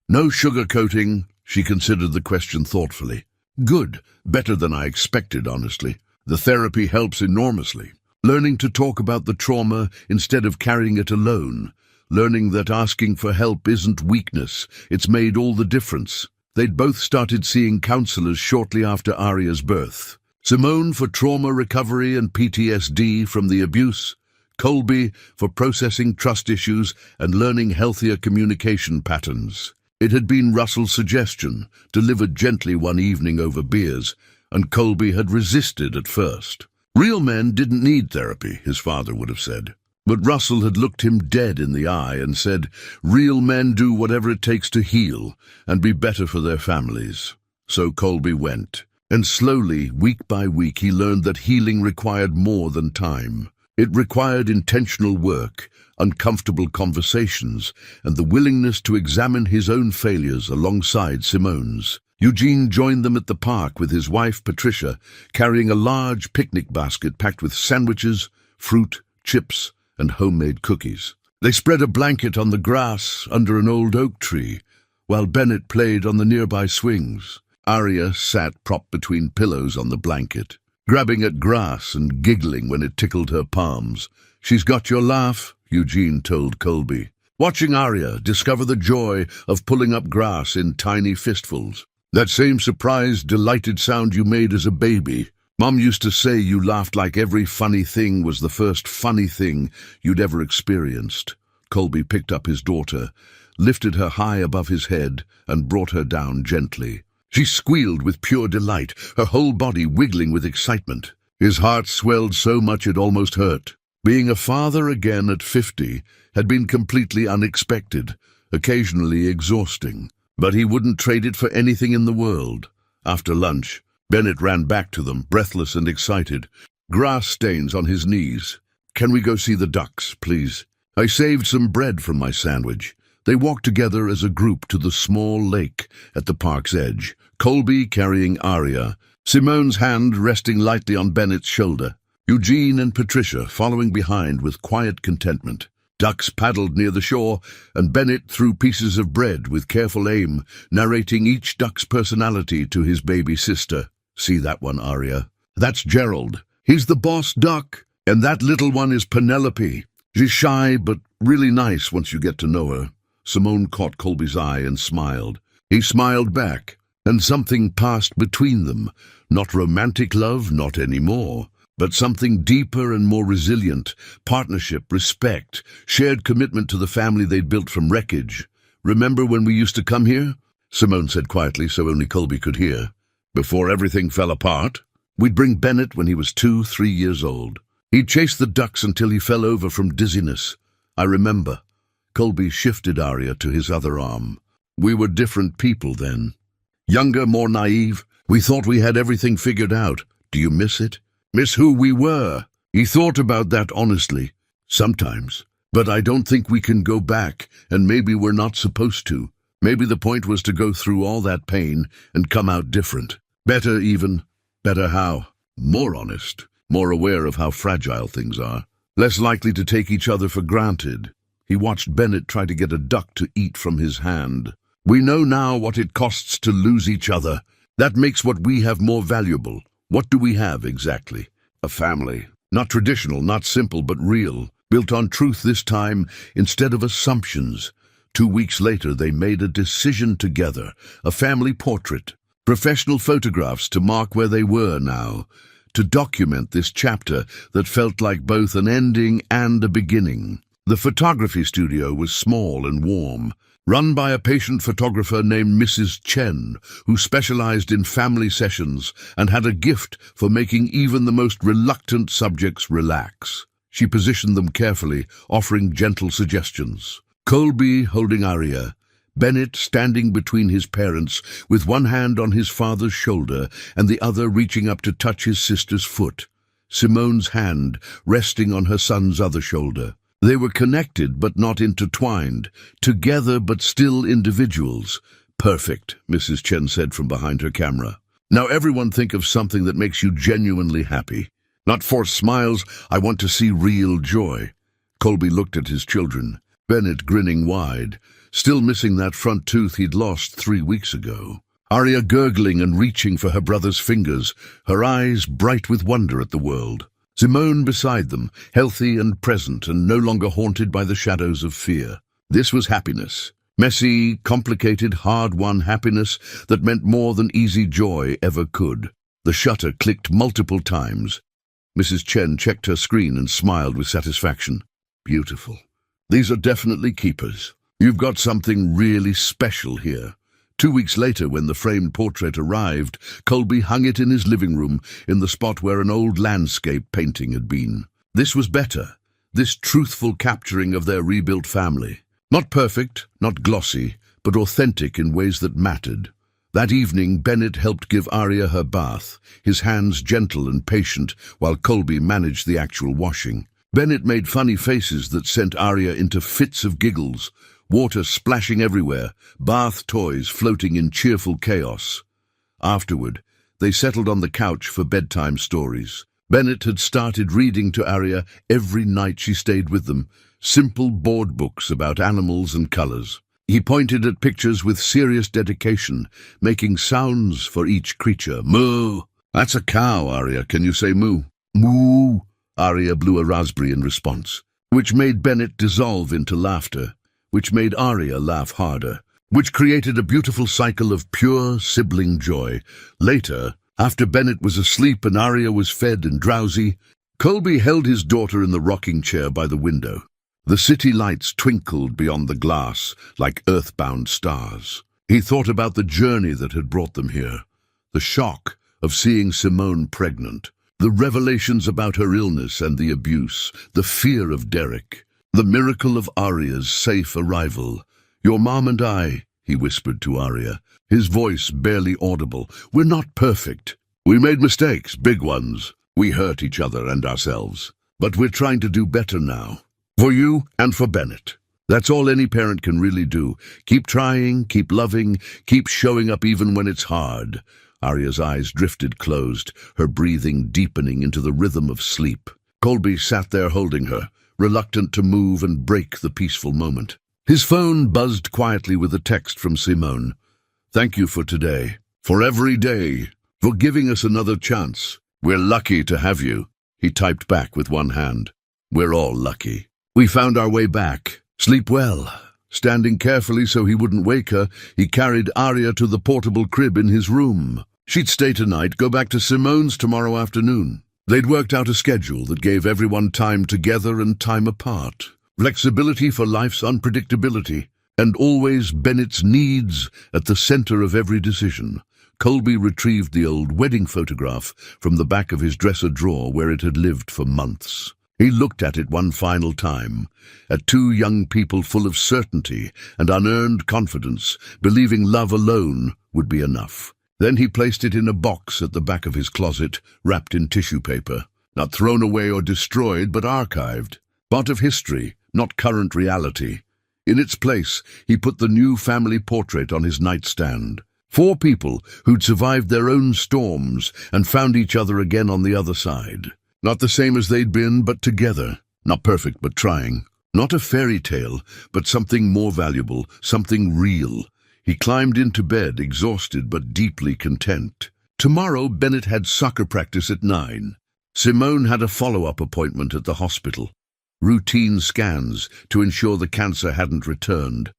S1: No sugarcoating?" She considered the question thoughtfully. "Good. Better than I expected, honestly. The therapy helps enormously. Learning to talk about the trauma instead of carrying it alone. Learning that asking for help isn't weakness. It's made all the difference." They'd both started seeing counselors shortly after Arya's birth. Simone for trauma recovery and PTSD from the abuse. Colby for processing trust issues and learning healthier communication patterns. It had been Russell's suggestion, delivered gently one evening over beers, and Colby had resisted at first. Real men didn't need therapy, his father would have said. But Russell had looked him dead in the eye and said, real men do whatever it takes to heal and be better for their families. So Colby went, and slowly, week by week, he learned that healing required more than time. It required intentional work, uncomfortable conversations, and the willingness to examine his own failures alongside Simone's. Eugene joined them at the park with his wife, Patricia, carrying a large picnic basket packed with sandwiches, fruit, chips, and homemade cookies. They spread a blanket on the grass under an old oak tree, while Bennett played on the nearby swings. Arya sat propped between pillows on the blanket, grabbing at grass and giggling when it tickled her palms. "She's got your laugh," Eugene told Colby, watching Arya discover the joy of pulling up grass in tiny fistfuls. "That same surprised, delighted sound you made as a baby. Mom used to say you laughed like every funny thing was the first funny thing you'd ever experienced." Colby picked up his daughter, lifted her high above his head, and brought her down gently. She squealed with pure delight, her whole body wiggling with excitement. His heart swelled so much it almost hurt. Being a father again at 50 had been completely unexpected, occasionally exhausting. But he wouldn't trade it for anything in the world. After lunch, Bennett ran back to them, breathless and excited, grass stains on his knees. "Can we go see the ducks, please? I saved some bread from my sandwich." They walked together as a group to the small lake at the park's edge, Colby carrying Arya, Simone's hand resting lightly on Bennett's shoulder, Eugene and Patricia following behind with quiet contentment. Ducks paddled near the shore, and Bennett threw pieces of bread with careful aim, narrating each duck's personality to his baby sister. "See that one, Arya? That's Gerald. He's the boss duck. And that little one is Penelope. She's shy, but really nice once you get to know her." Simone caught Colby's eye and smiled. He smiled back, and something passed between them. Not romantic love, not anymore, but something deeper and more resilient. Partnership, respect, shared commitment to the family they'd built from wreckage. "Remember when we used to come here?" Simone said quietly so only Colby could hear. "Before everything fell apart? We'd bring Bennett when he was 2, 3 years old. He'd chase the ducks until he fell over from dizziness. I remember." Colby shifted Arya to his other arm. "We were different people then. Younger, more naive. We thought we had everything figured out. Do you miss it? Miss who we were?" He thought about that honestly. "Sometimes. But I don't think we can go back, and maybe we're not supposed to. Maybe the point was to go through all that pain and come out different. Better even. Better how? More honest. More aware of how fragile things are. Less likely to take each other for granted." He watched Bennett try to get a duck to eat from his hand. "We know now what it costs to lose each other. That makes what we have more valuable. What do we have exactly? A family. Not traditional, not simple, but real. Built on truth this time, instead of assumptions. 2 weeks later, they made a decision together. A family portrait. Professional photographs to mark where they were now. To document this chapter that felt like both an ending and a beginning. The photography studio was small and warm, run by a patient photographer named Mrs. Chen, who specialized in family sessions and had a gift for making even the most reluctant subjects relax. She positioned them carefully, offering gentle suggestions. Colby holding Aria, Bennett standing between his parents with one hand on his father's shoulder and the other reaching up to touch his sister's foot. Simone's hand resting on her son's other shoulder. They were connected but not intertwined, together but still individuals. Perfect, Mrs. Chen said from behind her camera. Now everyone think of something that makes you genuinely happy. Not forced smiles, I want to see real joy. Colby looked at his children, Bennett grinning wide, still missing that front tooth he'd lost 3 weeks ago. Aria gurgling and reaching for her brother's fingers, her eyes bright with wonder at the world. Simone beside them, healthy and present and no longer haunted by the shadows of fear. This was happiness. Messy, complicated, hard-won happiness that meant more than easy joy ever could. The shutter clicked multiple times. Mrs. Chen checked her screen and smiled with satisfaction. Beautiful. These are definitely keepers. You've got something really special here. 2 weeks later, when the framed portrait arrived, Colby hung it in his living room, in the spot where an old landscape painting had been. This was better, this truthful capturing of their rebuilt family. Not perfect, not glossy, but authentic in ways that mattered. That evening, Bennett helped give Aria her bath, his hands gentle and patient, while Colby managed the actual washing. Bennett made funny faces that sent Aria into fits of giggles, water splashing everywhere, bath toys floating in cheerful chaos. Afterward, they settled on the couch for bedtime stories. Bennett had started reading to Aria every night she stayed with them, simple board books about animals and colors. He pointed at pictures with serious dedication, making sounds for each creature. Moo! That's a cow, Aria. Can you say moo? Moo! Aria blew a raspberry in response, which made Bennett dissolve into laughter, which made Aria laugh harder, which created a beautiful cycle of pure sibling joy. Later, after Bennett was asleep and Aria was fed and drowsy, Colby held his daughter in the rocking chair by the window. The city lights twinkled beyond the glass like earthbound stars. He thought about the journey that had brought them here, the shock of seeing Simone pregnant, the revelations about her illness and the abuse, the fear of Derek, the miracle of Aria's safe arrival. Your mom and I, he whispered to Aria, his voice barely audible. We're not perfect. We made mistakes, big ones. We hurt each other and ourselves. But we're trying to do better now. For you and for Bennett. That's all any parent can really do. Keep trying, keep loving, keep showing up even when it's hard. Aria's eyes drifted closed, her breathing deepening into the rhythm of sleep. Colby sat there holding her, reluctant to move and break the peaceful moment. His phone buzzed quietly with a text from Simone. Thank you for today, for every day, for giving us another chance. We're lucky to have you, he typed back with one hand. We're all lucky. We found our way back. Sleep well. Standing carefully so he wouldn't wake her, he carried Aria to the portable crib in his room. She'd stay tonight, go back to Simone's tomorrow afternoon. They'd worked out a schedule that gave everyone time together and time apart. Flexibility for life's unpredictability, and always Bennett's needs at the center of every decision. Colby retrieved the old wedding photograph from the back of his dresser drawer where it had lived for months. He looked at it one final time, at two young people full of certainty and unearned confidence, believing love alone would be enough. Then he placed it in a box at the back of his closet, wrapped in tissue paper. Not thrown away or destroyed, but archived. Part of history, not current reality. In its place, he put the new family portrait on his nightstand. 4 people who'd survived their own storms and found each other again on the other side. Not the same as they'd been, but together. Not perfect, but trying. Not a fairy tale, but something more valuable, something real. He climbed into bed, exhausted but deeply content. Tomorrow, Bennett had soccer practice at 9. Simone had a follow-up appointment at the hospital. Routine scans to ensure the cancer hadn't returned.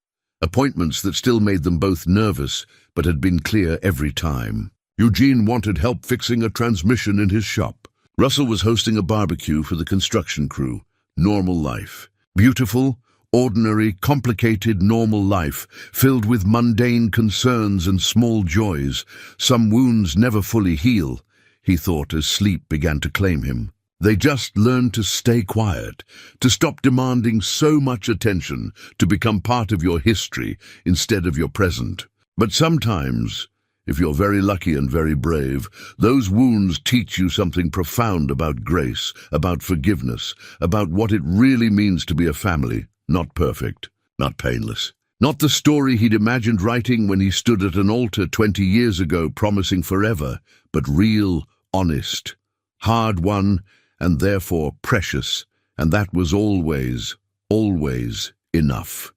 S1: Appointments that still made them both nervous, but had been clear every time. Eugene wanted help fixing a transmission in his shop. Russell was hosting a barbecue for the construction crew. Normal life. Beautiful, ordinary, complicated, normal life, filled with mundane concerns and small joys. Some wounds never fully heal, he thought as sleep began to claim him. They just learned to stay quiet, to stop demanding so much attention, to become part of your history instead of your present. But sometimes, if you're very lucky and very brave, those wounds teach you something profound about grace, about forgiveness, about what it really means to be a family. Not perfect, not painless. Not the story he'd imagined writing when he stood at an altar 20 years ago promising forever, but real, honest, hard-won, and therefore precious, and that was always, always enough.